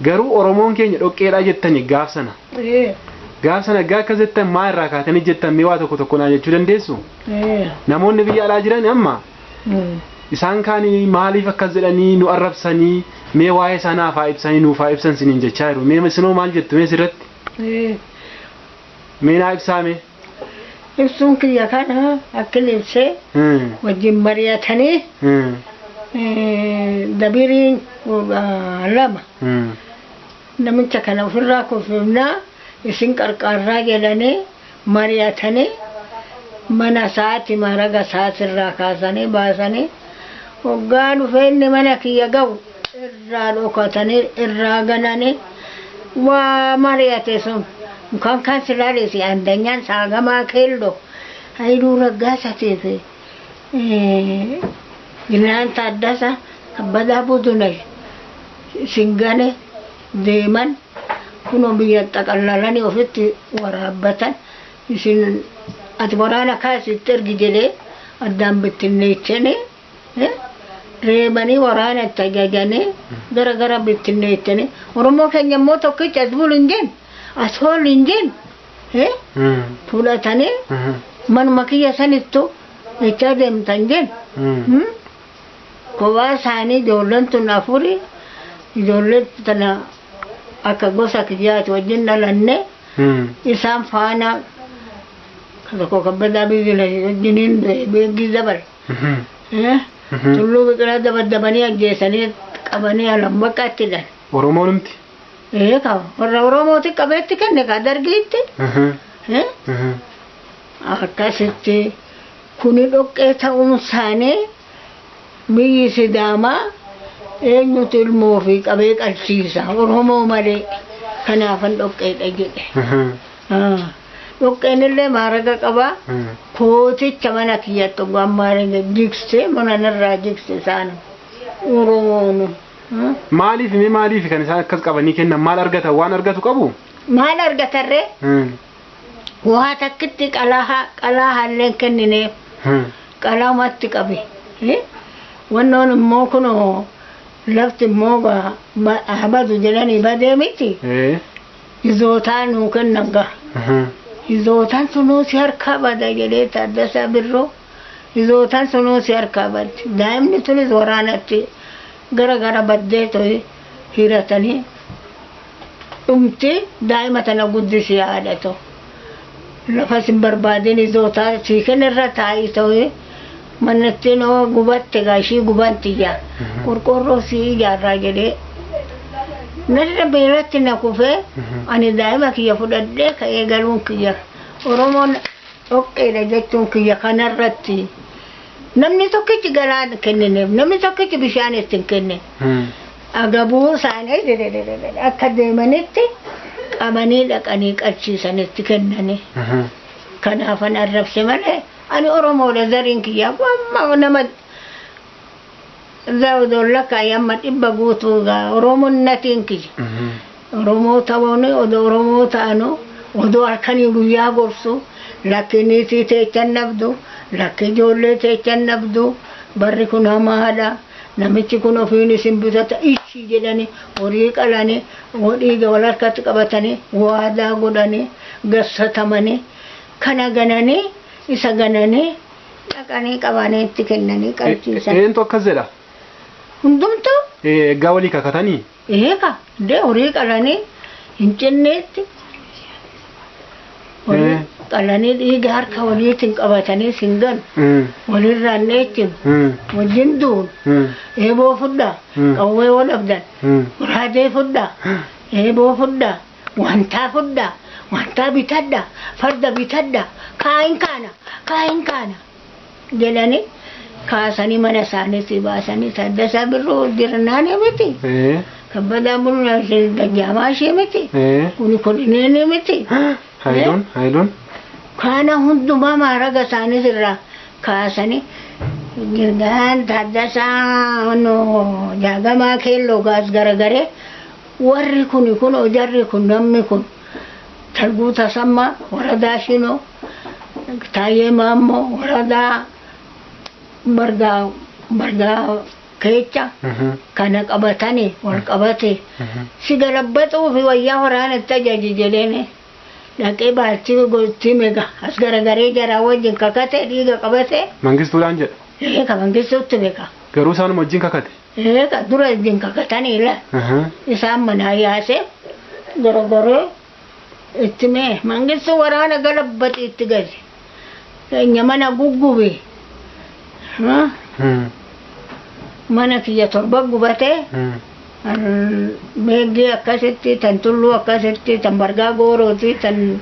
garuu oromoon keenya dhoqqeedhaa jettanii gaaf sana gaa akka jettan maa irraa kaatanii jettan mee waa tokko naa jechuu dandeessu namoonni biyya alaa jiran amma isaan kaanii maaliif akkas jedhanii nu arrabsanii mee waa'ee isaanii faa ibsanii nuufaa ibsan siniin jechaa jiru mee isinoo maal jettu mee sirratti mee naa ibsaame ibsuun kiyya kana akkin ibsee wajjin mari'atanii dabiriin lama namicha kana ofirraa kuffifnaa isin qarqarraa jedhanii mari'atanii mana isaati maraga isaatirraa kaasanii baasanii hoggaa dhufee inni mana kiyya ga'u irraa dhokatanii irraa gananii waa mari'ate sun mukaan kan silaalesi andanyaan saagamaa keeldo hayduu raggaasatii fi Ginaan Taaddasa Kabbadaa Budunay singane deeman kunoo biyya xaqallalanii ofitti waraabbatan isin ati waraana kaasitti ergi jedhee addaan bittinneechanii reebanii waraana itti ajajanii gara bittinneechanii oromoo keenya immoo tokkicha as bulu hin jenne as hoolu hin jenne fudhatanii manuma kiyya sanittu jechaa deemtan jenne kophaa isaanii ijoolleen tun afurii ijoollee tana akka gosa kiyyaati wajjin dhalanne isaan faana tokko kabbadaa biqila wajjiniin beeggii dabal tulluu biqilaa dabadabanii ajjeesanii qabanii alam bakkaatti dhan oromoonumti qaba warra oromooti qabeetti kenne ka dargiitti akkasitti kuni dhoqqee ta'uun isaanii biyyi sidaamaa eenyutu ilmoo fi qabee qalchiisa oromoo malee kanaafan dhoqqeedha jedhe dhoqqeen illee maaraga qabaa kooticha mana kiyyattu oggaan maaraga jigsee mananirraa jigse isaan oromoonu maaliif kan isaan akkas qabanii kennan maal argatan waan argatu qabu maal argatarree waa takkitti qalaa halleen kennineef qalaamatti qabe wannoon immoo kunoo lafti immoo habatu jedhanii badee miti izootaan nuu kennan gaha izootaan sunuu si harkaa bada jedhee Taaddasaa Birroo izootaan sunuu si harkaa badde daa'imni tunis waraanatti gara baddee to'e hiratanii dhumti daa'ima tana guddisi yaadato lafa sin barbaadin izootaa sii kennerra taa'ii to'e manatti noo gubatte gaashii gubantiyya qorqorroo sii ijaarraa jedhee narra beelatti na kufee ani daa'ima kiyya fudhadhee ka'ee galuun kiyya oromoon dhoqqeedha jechuun kiyya kanarratti namni tokkichi galaa kennineef namni tokkichi bishaan ittiin kenne agabuu isaanii akka deemanitti qabanii dhaqanii qarchiisanitti kennanii kanaafan arrabse malee ani oromoodha zariin kiyyaa amma nama zawdolla kaayamma dhibba guutuugaa oromoon natiin kiyya oromoo ta'uuni odoo oromoo ta'anu odoo halkanii guyyaa gorsu lakkiniitii teechan nabdu lakki ijoollee teechan nabdu barri kun hamaadha namichi kun ofiin isin bitata ichi jedhani horii qalani dhiiga wal harkatti qabatanii waadaa godhanii gassatamanii kana gananii isa gananii dhaqanii qabanii itti kennanii qalchiisan. Eentu akkas jedha? Hundumtuu? Egaa walii kakatanii? Eega dee horii qalanii hin cinneetti. Qalanii dhiiga harka waliitiin qabatanii singan walirraan dheechin wajjin duun eeboo fudhaa qawwee wal abdan muraadee fudhaa eeboo fudhaa wantaa bitadhaa farda bitadhaa kaayin kaana jedhanii kaasanii mana isaaniitii baasanii Taaddasaa Birruu dirnaanii miti kabbadaa bulnaa gajjaamaa ishee miti kuni kodhineeni miti. Hayluun. Kana hundumaa maaraga isaanii irraa kaasanii girgaan Taaddasaa jaagamaa keelloo gaas garagaree warri kun jarri kun namni kun Talguu Tasammaa waradaa Shinoo Taayyee Maammoo waradaa Bargaa Keecha kana qabatanii wal qabate si galabbaxuu fi wayyaa waraanatti ajaji jedheeni. Dhaqee baattii goottii meeqa as garagaree jaraa wajjin kakate dhiiga qabate. Mangistuudhaan jedha. Eega mangistuutti beeka. Garuu isaanuma wajjin kakate. Eega dura wajjin kakataniila. Isaan manaa yaase garagaree itti mee mangistuu waraana galabbaxi itti gadi. Keenya mana guggube. Mana kiyya torba gubatee. Meeggi akkasitti tan tulluu akkasitti tan bargaa goorooti tan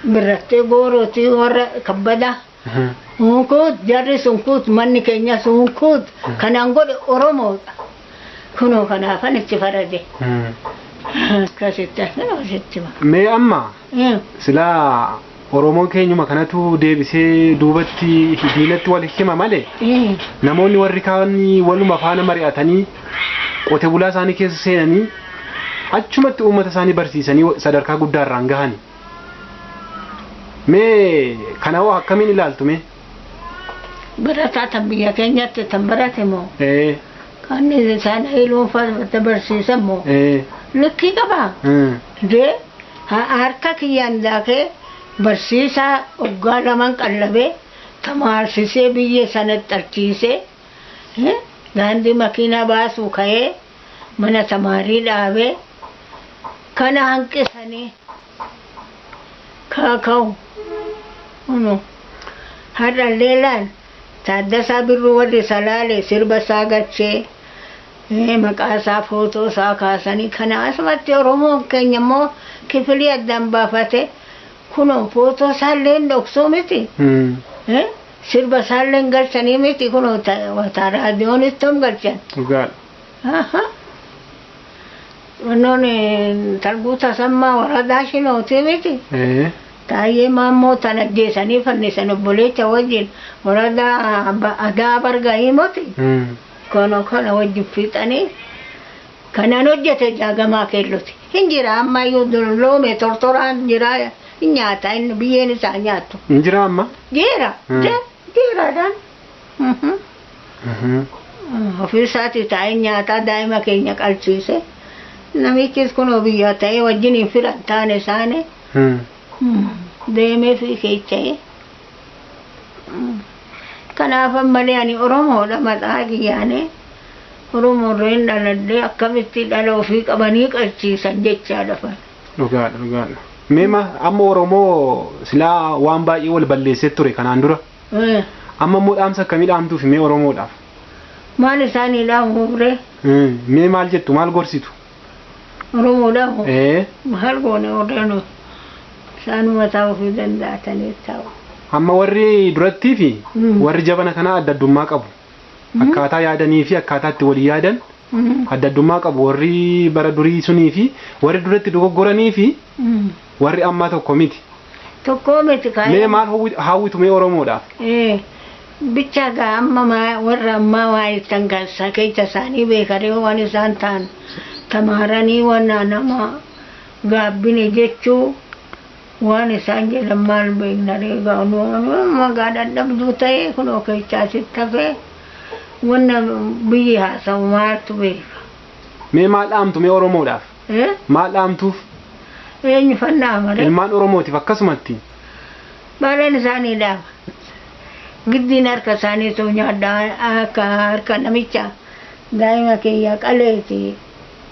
birrattee goorooti warra kabbada hunkuut jarri sunkuut manni keenya sunkuut kanaan godhe oromoodha kunoo kanaafan itti farade akkasitti asitti mee amma silaa oromoon keenyuma kanatu deebisee duubatti diinatti wal hima malee namoonni warri kaan waluma faana mari'atanii qote bulaa isaanii keessa seenanii achumatti uummata isaanii barsiisanii sadarkaa guddaa irraan gahani. Mee kana hoo akkamiin ilaaltu mee? Barataa tan biyya keenyatti tan barate moo? Kan isaan hiluunfata barsiisan moo? Likkii qabaa? Dee harka kiyyaan daakee barsiisaa waggaa lamaan qallabee tamaarsisee biyya sanatti archiisee daandii makiinaa baasuu ka'ee mana tamaarii dhaabee kana hanqisanii kaaka'u har'allee laal Taaddasaa Birruu warri salaale sirba isaa gachee maqaa isaa footoo isaa kaasanii kana asumatti oromoon keenya immoo kifilii addaan baafate kunoo footoo isaallee dhoksuu miti. Sirba isaallee galchanii miti kunoo raadiyoonis tom galchan. Wannoon Talguu Tasammaa waradaa Shinooti miti. Taayyee Maammoo tan ajjeesanii fannisan obboleecha wajjin waradaa Adaa Bargahii moti. Kana wajjin fixanii kanaan hojjete jaagamaa keelloti. Hin jira ammayyuu loome tortoraan jira hin nyaata inni biyyeen isaa nyaattu. Hin jira amma? Jira. Jiraadhaan. Ofii isaatii taa'ee nyaataa daa'ima keenya qalchiise. Namichis kunoo biyyaa ta'ee wajjin hin firan taane isaanii. Deemee fi keecha'ee. Kanaaf malee ani Oromoodha maqaa kiyyaane. Oromoorreen dhaladhee akkamitti dhala ofii qabanii qalchiisan jechaadha. Dhugaadha. Meema amma Oromoo silaa waan baay'ee wal balleessee ture kanaan dura. Amma immoo dhaamsa akkamii dhaamtuuf mee Oromoodhaaf? Maal isaanii dhaamu ture? Mee maal jettu maal gorsitu? Oromoodhaaf? Maal goone odeenu isaanuma ta'uu fi danda'atanii ta'u. Amma warri durattii fi warri jabana kanaa adda addummaa qabu. Akkaataa yaadanii fi akkaataa itti walii yaadan adda addummaa qabu. Warri bara durii sunii fi warri duratti dogoggoranii fi warri ammaa tokko miti. tokkoo miti Mee kaayee. maal hawwitu mee Oromoodhaaf? Bicha gaa amma warra ammaa waa ittan gansa keessa isaanii beekanii waan isaan ta'an tamaaranii waan nama gaabbine jechuu waan isaan jedhan maal beeknaree gaanu magaa dadhabduu ta'e kunoo keessaa sitti hafee wanna biyyi haasa'u maaltu beeka. Mee maal dhaamtu mee Oromoodhaaf? Maal dhaamtuuf? Eenyu fannaa malee. Ilmaan Oromootiif akkasumatti. Baaleen isaanii dhaaba. Giddiin harka isaanii too nyaadhaa akka harka namicha daa'ima kiyya qaleeti.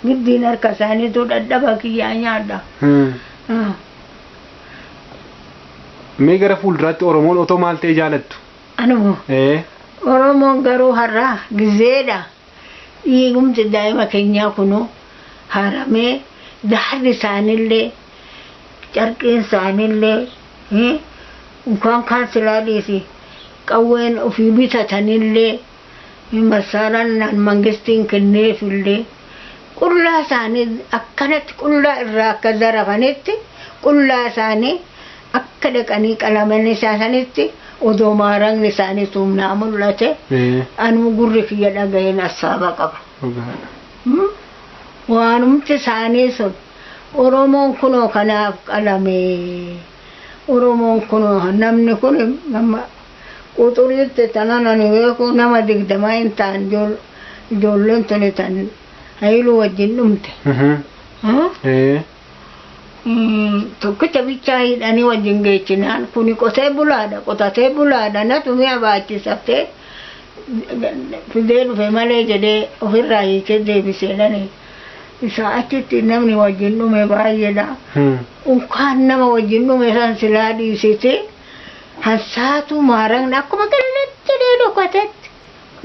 Giddiin harka isaanii too dadhaba kiyyaa nyaadha. Mee gara fuulduraatti Oromoon otoo maal ta'e jaalattu? Anuma. Oromoon garuu har'aa gizeedha. Dhiigumti daa'ima keenyaa kunuu haramee daarri isaaniillee carqiin isaaniillee kan silaadhiisi qawween ofii bitatanillee masaalaan mangistiin kenneefillee qullaa isaanii akkanatti qullaa irraa akka zarafanitti qullaa isaanii akka dhaqanii qalaman isaanitti odoo maaraqni isaanii tumnaa mul'ate anuu gurri kiyya dhaga'een assaaba qaba. Waanumti isaanii sun Oromoon kunoo kanaaf qalame. Oromoon kunoo namni kun nama quxuriitti tanan ani beeku nama 20 hin ta'an ijoolleen tuni tan Hayiluu wajjin dhumte. Tokkicha bichaa hidhanii wajjin geechinaan kuni qotatee bulaadha natu mi'a baachisaftee fidee dhufe malee jedhee ofirraa hiikee deebisee dhanii. Isa achitti namni wajjin dhume baay'eedha. Unkaan nama wajjin dhume san silaa dhiisite hansaatu maaraqni akkuma qilleensa jedhee dhokatetti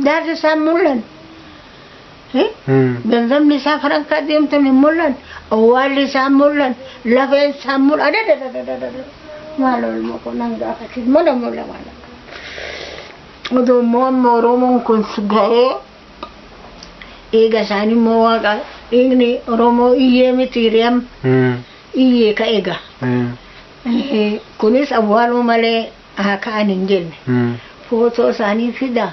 daarri isaan mul'an. Ganzabni isaa farankaa deemtan hin mul'an. Awwaalli isaan mul'an. Lafeen isaan mul'an. Maal olma kun nan gaafatis mana mul'a maala. Odoo immoo amma Oromoon kun ga'ee eega isaanii immoo waaqa dhiigni Oromoo iyyee mitiiriyam iyyee ka eega. Kunis awwaaluu malee haa ka'an hin jenne. Footoo isaanii fida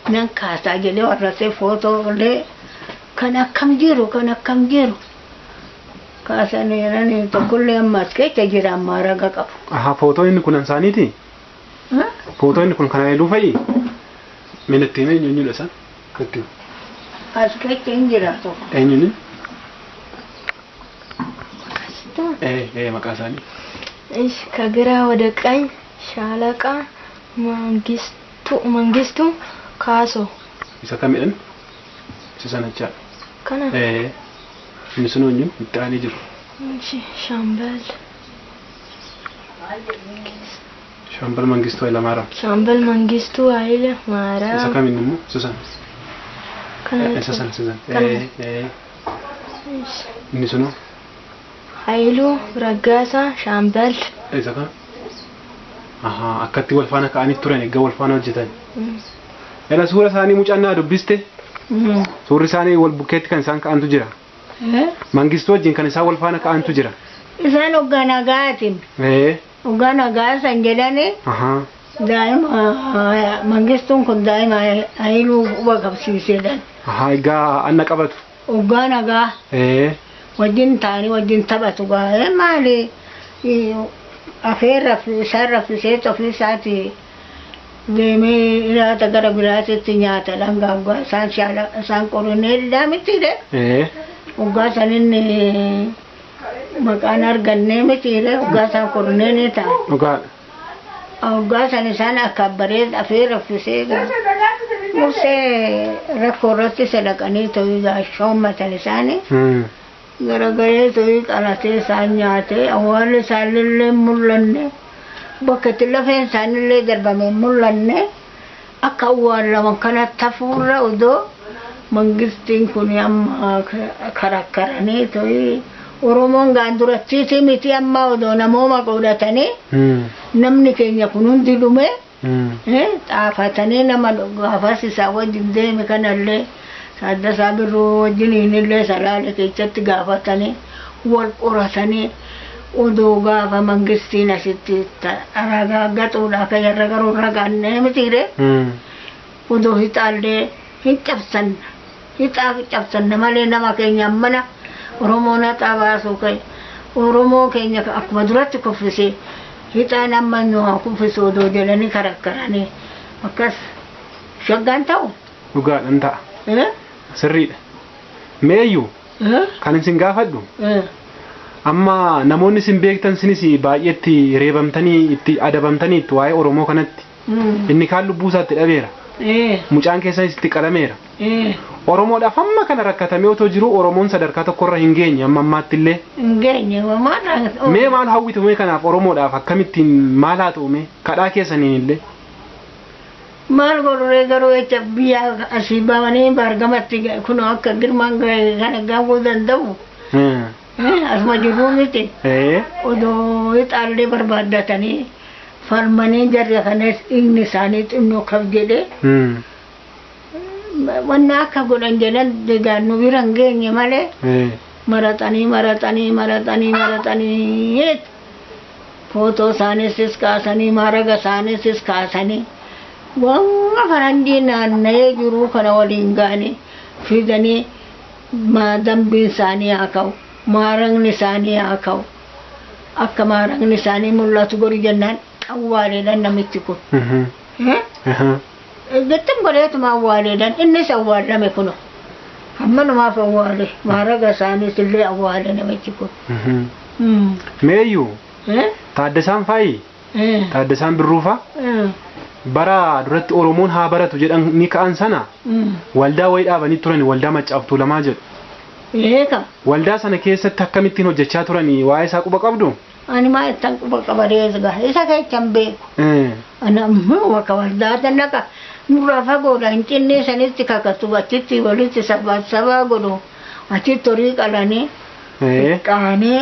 nan kaasaa jedhee warrasee footoolee kan akkam jiru kaasanii tokkollee ammas keessa jira ammaa raga qabu. Footoo inni kun isaaniiti? Footoo inni kun kan Hayiluu fa'i? Minatti himee eenyuudha isaan? As keessa hin jira tokko. Eenyuuni? Maqaa isaanii? ከግራ ወደ ቀኝ ሻለቃ መንግስቱ ካሶ isa kamidhan? Isa sanachaa? kana inni sun eenyu itti aanee jiru? ሻምበል መንግስቱ ኃይለማርያም ሻምበል መንግስቱ ኃይለማርያም isa kamin immoo? isa sana inni sunoo? Hayiluu Raggaasaa ሻምበል isa kam? akkatti wal faana ka'anii turan egaa wal faana hojjetan. Ela suura isaanii mucannaa dubbiste? Suurri isaanii wal bukkeetti kan isaan ka'antu jira. Mangistuu wajjin kan isaan wal faana ka'antu jira. Isaan hoggaa nagaatiin. Hoggaa nagaa san jedhani daa'ima mangistuun kun daa'ima Hayiluu quba qabsiisedhan. Egaa anna qabatu. Hoggaa nagaa wajjin ta'anii wajjin taphatu gaa'ee maali afeerra isaan raffisee ofii isaati deemee nyaata gara biraatitti nyaata dhangaa isaan qorannee didaa mitiidhe. Hoggaa san inni maqaan argannee mitiidhe hoggaa isaan qorannee ni ta'a. Hoggaa san isaan akka baree afeerra raffisee mursee rakkoo irratti sadaqanii ta'uu gaashoommatan isaanii. Garagaree ta'uu qalatee isaan nyaatee awwaalli isaanillee mul'anne bakka itti lafeen isaanillee darbamee mul'anne akka awwaallaman kanatti hafuurra odoo mangistiin kun amma karakkaranii ta'uu Oromoon gaandurattiitii miti amma odoo namooma godhatanii namni keenya kun hundi dhume xaafatanii nama gaafas isaa wajjin deeme kanallee Saddasaa Birruu wajjin illee salaale keessatti gaafatanii wal qoratanii odoo gaafa mangistiin asitti ragaagatuudha akka jarra garuu ragaannee mitiire odoo hixaallee hin cabsanna malee nama keenya mana Oromoo naxaa baasuu ka'e Oromoo keenya akkuma duratti kuffisee hixaan amma nu kuffisu odoo jedhanii karakkaranii akkas shaggaan ta'u. Dhugaadhaan ta'a. Sirriidha. Meeyyuu kan isin gaafadhu amma namoonni isin beektan sinis baay'eetti reebamtanii itti adabamtanii itti waa'ee Oromoo kanatti inni kaan lubbuu isaatti dhabeera. Mucaan keessanis itti qalameera. Oromoodhaaf amma kana rakkatamee otoo jiru Oromoon sadarkaa tokkorra hin geenye amma ammaatti illee. Hin geenye mee maal hawwitu mee kanaaf Oromoodhaaf akkamittiin maal haa ta'u mee kadhaa keessaniin illee. Maal godhuree garuu jecha biyya asii baanii Baargamatti kun akka girmaan kana gaafuu danda'u. Asuma jiruu miti. Odoo hixaallee barbaaddatanii falmanii jarri kanas inni isaanii xinnoo kaf jedhee. Wanna akka godhan jedhan deegaan nu bira hin geenye malee. Maratanii footoo isaaniisis kaasanii maaraga isaaniisis kaasanii. Wanga farandii naanna'ee jiru kana waliin gaanii fidanii dambiin isaanii haa ka'u maaraqni isaanii haa ka'u akka maaraqni isaanii mul'atu godhi jennaan awwaaleedhaan namichi kun. Jettin godheetuma awwaaleedhaan innis awwaalame kuno amma namaaf awwaale maaraqa isaaniis illee awwaale namichi kun. Meeyyuu Taaddasaan Faayi Taaddasaan Birruufaa bara duratti Oromoon haa baratu jedhan ni ka'an sana waldaa wayii dhaabanii turan waldaa Maccaaftuu Lamaa jedhu. Waldaa sana keessatti akkamittiin hojjechaa turanii waa'ee isaa quba qabdu? Ani maa ittaan quba qabadees gaha isa keechan beeku. Ana ammoo akka waldaa tannaqa nurraa fagoodha hin cinnee sanitti kakatu achitti walitti sabaa godhu achitti horii qalanii qaanii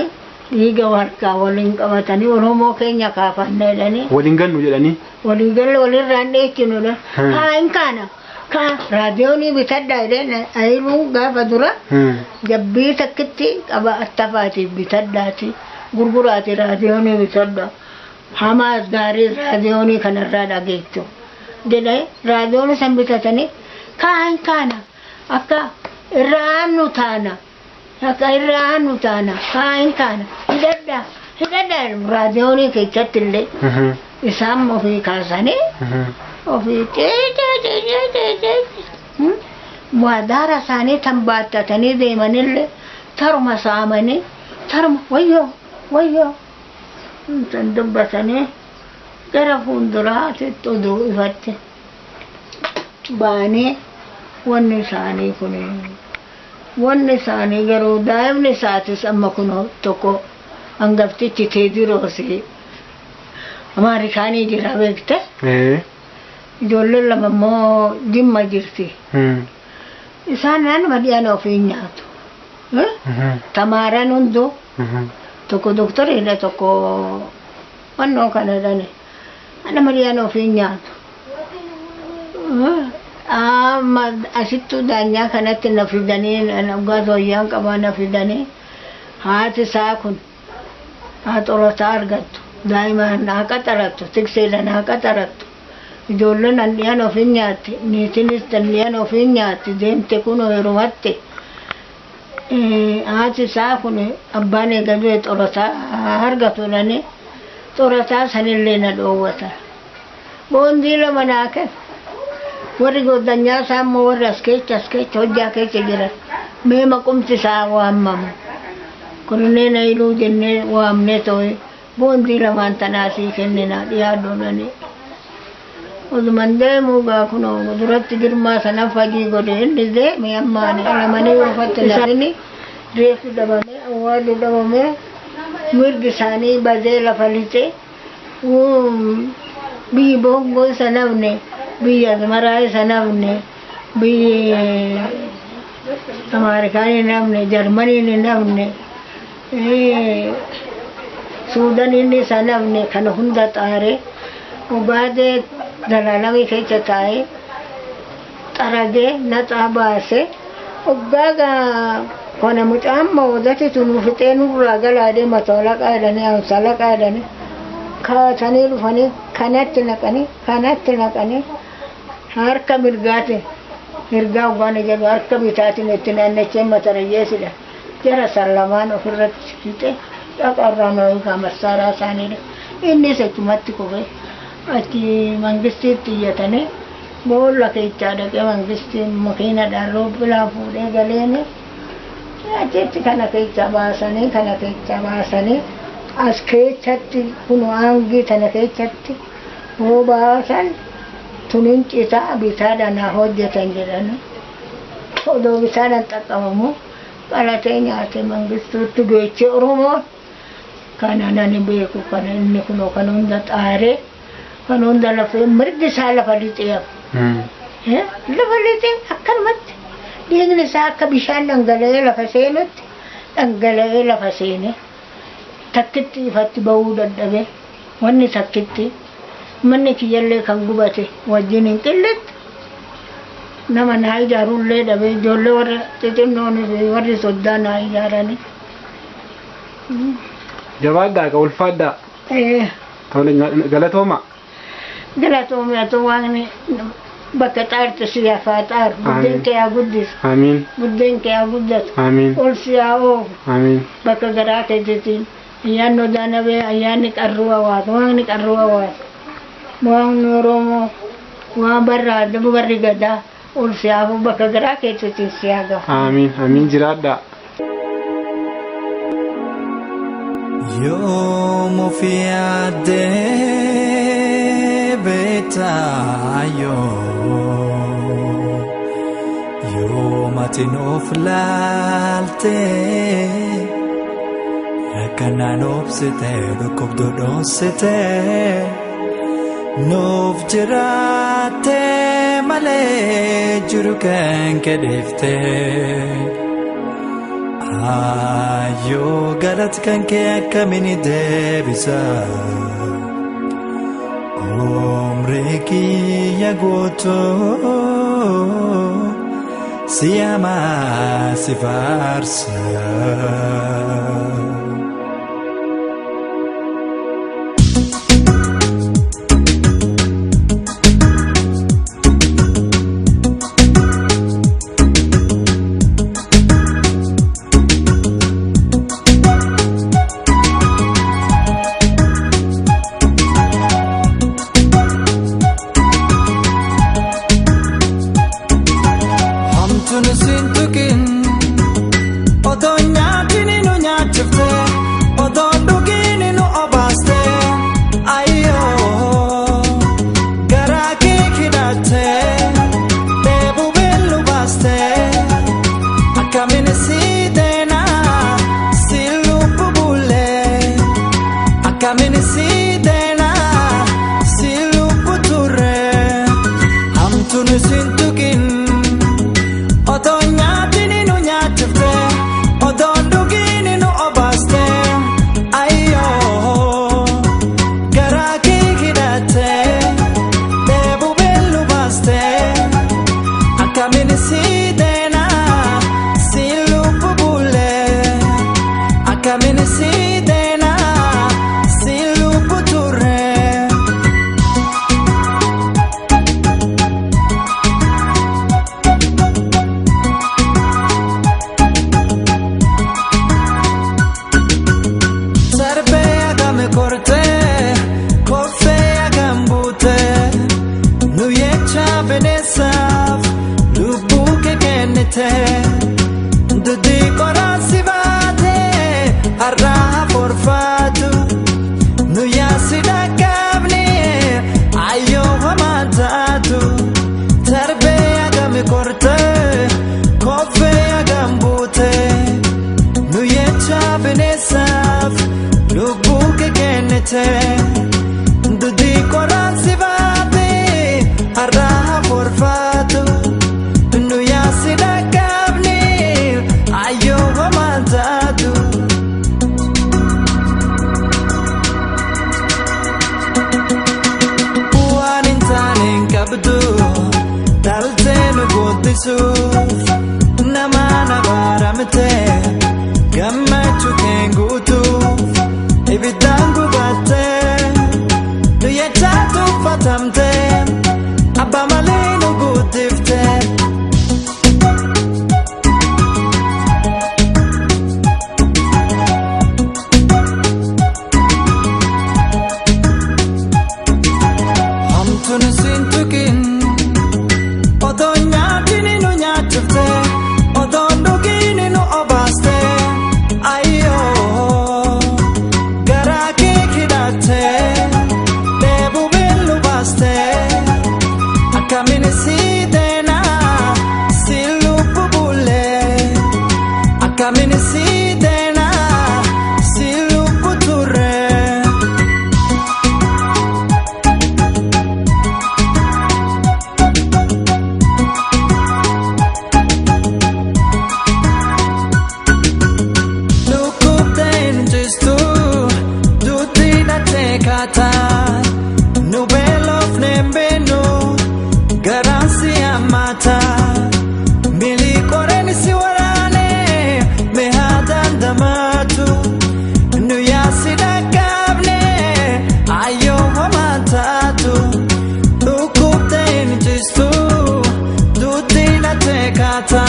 dhiiga warqaa waliin qabatanii Oromoo keenya kaafanna jedhanii. Waliin gannu jedhanii. Waliin gallu walirraan dheechinudha. Haa hin kaana. Kaa raadiyoonii bitaddaa jedheen ayiruu gaafa dura jabbii takkitti qaba attafaatiif bitaddaati gurguraati raadiyoonii bitaddaa. Hamaas gaarii raadiyoonii kanarraa dhageettu. Jedhee raadiyoonii san bitatanii kaa hin kaana akka irraa nu taana. Akka irraa nu taana kaa hin kaana hidhadhaa raadiyoonii keessatti illee isaan ofii kaasanii ofii waadaara isaanii tan baattatanii deemanillee taruma saamanii taruma wayyoo san dubbatanii gara fuulduraatitti oduu ifatte baanii wanni isaanii kun. Wanni isaanii garuu daa'imni isaatis amma kun tokko hangaftichi Teediroosii Ameerikaanii jira beekte. Ijoolleen lama immoo Jimma jirti. Isaan naannuma dhiyaan ofii nyaatu. Tamaaran hunduu tokko doktoriidha tokko wannoo kana jedhani nama dhiyaan ofii nyaatu. Asittuu daanyaa kanatti na fidanii dhugaas wayyaan qabaa na fidanii haati isaa kun haa xorotaa argattu daa'imaan haa qaxarattu tikseedhaan haa qaxarattu ijoolleen an dhiyaan ofiin nyaatti niitinis tan dhiyaan ofiin nyaatti deemte kun heerumatti haati isaa kun abbaan eegalee xorotaa haa argatudhani xorotaa sanillee na dhoowwatan boondii lama naa kenna. Warri goddanyaa isaa immoo warri as keessa hojjaa keessa jiran mee maqumti isaa waamamu kunneen ayiluu jennee waamnee ta'e boondii lamaan tanaasii kennina dhiyaaddoodhani. Oduman deemuu gaa kunoo duratti girmaa sana fagii godhe inni deeme ammaani alamanii uffatte isaanii reefu dhabamee awwaalli dhabamee mirgi isaanii badee lafa lixee biyyi boongoo isa nafne. Biyya Asmaraa sanamne biyya Ameerikaanii namne Jarmanii namne Suudaanii sanamne kana hunda xaaree obaadee dalaalamii keessa taa'ee xaragee naxaa baasee oggaagaa kana mucaan mawdati tunu fixeenu ragala deema tola qaadani amsala qaadani kaatanii dhufanii kanatti naqanii harka mirgaate mirgaa waan jedhu harka bitaatiin itti naannachee matarayyeessidha jara sallamaan ofirratti fixe dhaqarraan kamarsaraa isaaniidha innis achumatti kufee achi mangistiitti iyyatanii boolla keechaa dhaqee mangistiin makiinadhaan roobbilaa fuudhee galeeni achitti kana keechaa baasanii as keessatti kun aangi tana keessatti hoo baasan tunin citaa bitaadhaan haa hojjetan jedhani odoo bitaadhaan xaqqabamu qalatee nyaate mangistuutti geechee Oromoo kana nani beeku kana inni kunoo kan hunda xaaree kan hunda lafee mirgi isaa lafa lixee lafa lixee akkanumatti dhiigni isaa akka bishaan dhangala'ee lafa seene takkitti ifatti bahuu dadhabe wanni takkitti manni kiyyallee kan gubate wajjin hin qilletti nama naa ijaarullee dhabe ijoollee warra xixinnoon warri soddaa naa ijaarani jabaadhaa ka ulfaadhaa tole galatooma atu waaqni bakka xaarte siyaafaa xaaru buddeen kee haa guddisu amiin buddeen kee haa guddatu amiin ol siyaa oofu amiin bakka garaa keetitiin ayyaanni odaanabee ayyaanni qarruu hawaasa waaqni qarruu hawaasa waaqni Oromoo waan barraadda barri gadaa ol siyaafu bakka garaa keetitiin siyaa gahu amiin amiin jiraadhaa Yoom ofii addee beektaa yoom ati nuuf laaltee akkanaan obsitee dhukkubduu dhoonsitee nuuf jiraattee malee jiru kan kedheeftee. Ayyoo galata kan kee akkamiin deebisa umrii kiyya guutuu siyamaa si faarsa. Nama na baramte Kamini sidena siluputure Lukupten jistu dutina tekata Nubelof nembeno garansi amata Milikoreni siwarane mehadan damatu Nuyasida kabne ayo hamantatu Lukupten jistu dutina tekata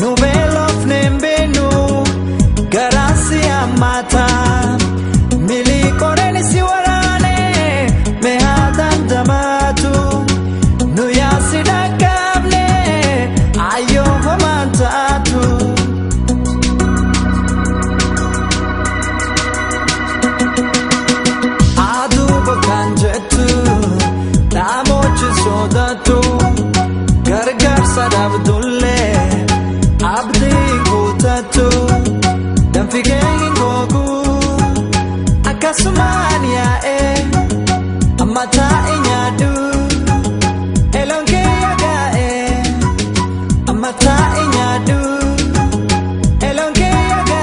Nubelof nembeno garansi amata Milikoreni siwarane mehadan damatu Nuyasida kabne ayo hamantatu Adu bakanjetu damochi sodatu Gargar sadabdulle abdi gutatu Danfigeng gogu akasumania amata inyadu elonge yaga amata inyadu elonge yaga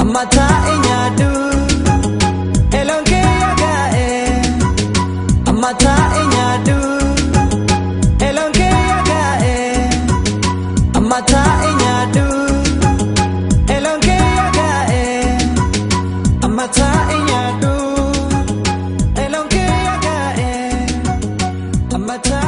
amata inyadu elonge yaga amata inyadu elonge yaga amata inyadu elonge yaga amata inyadu elonge yaga amata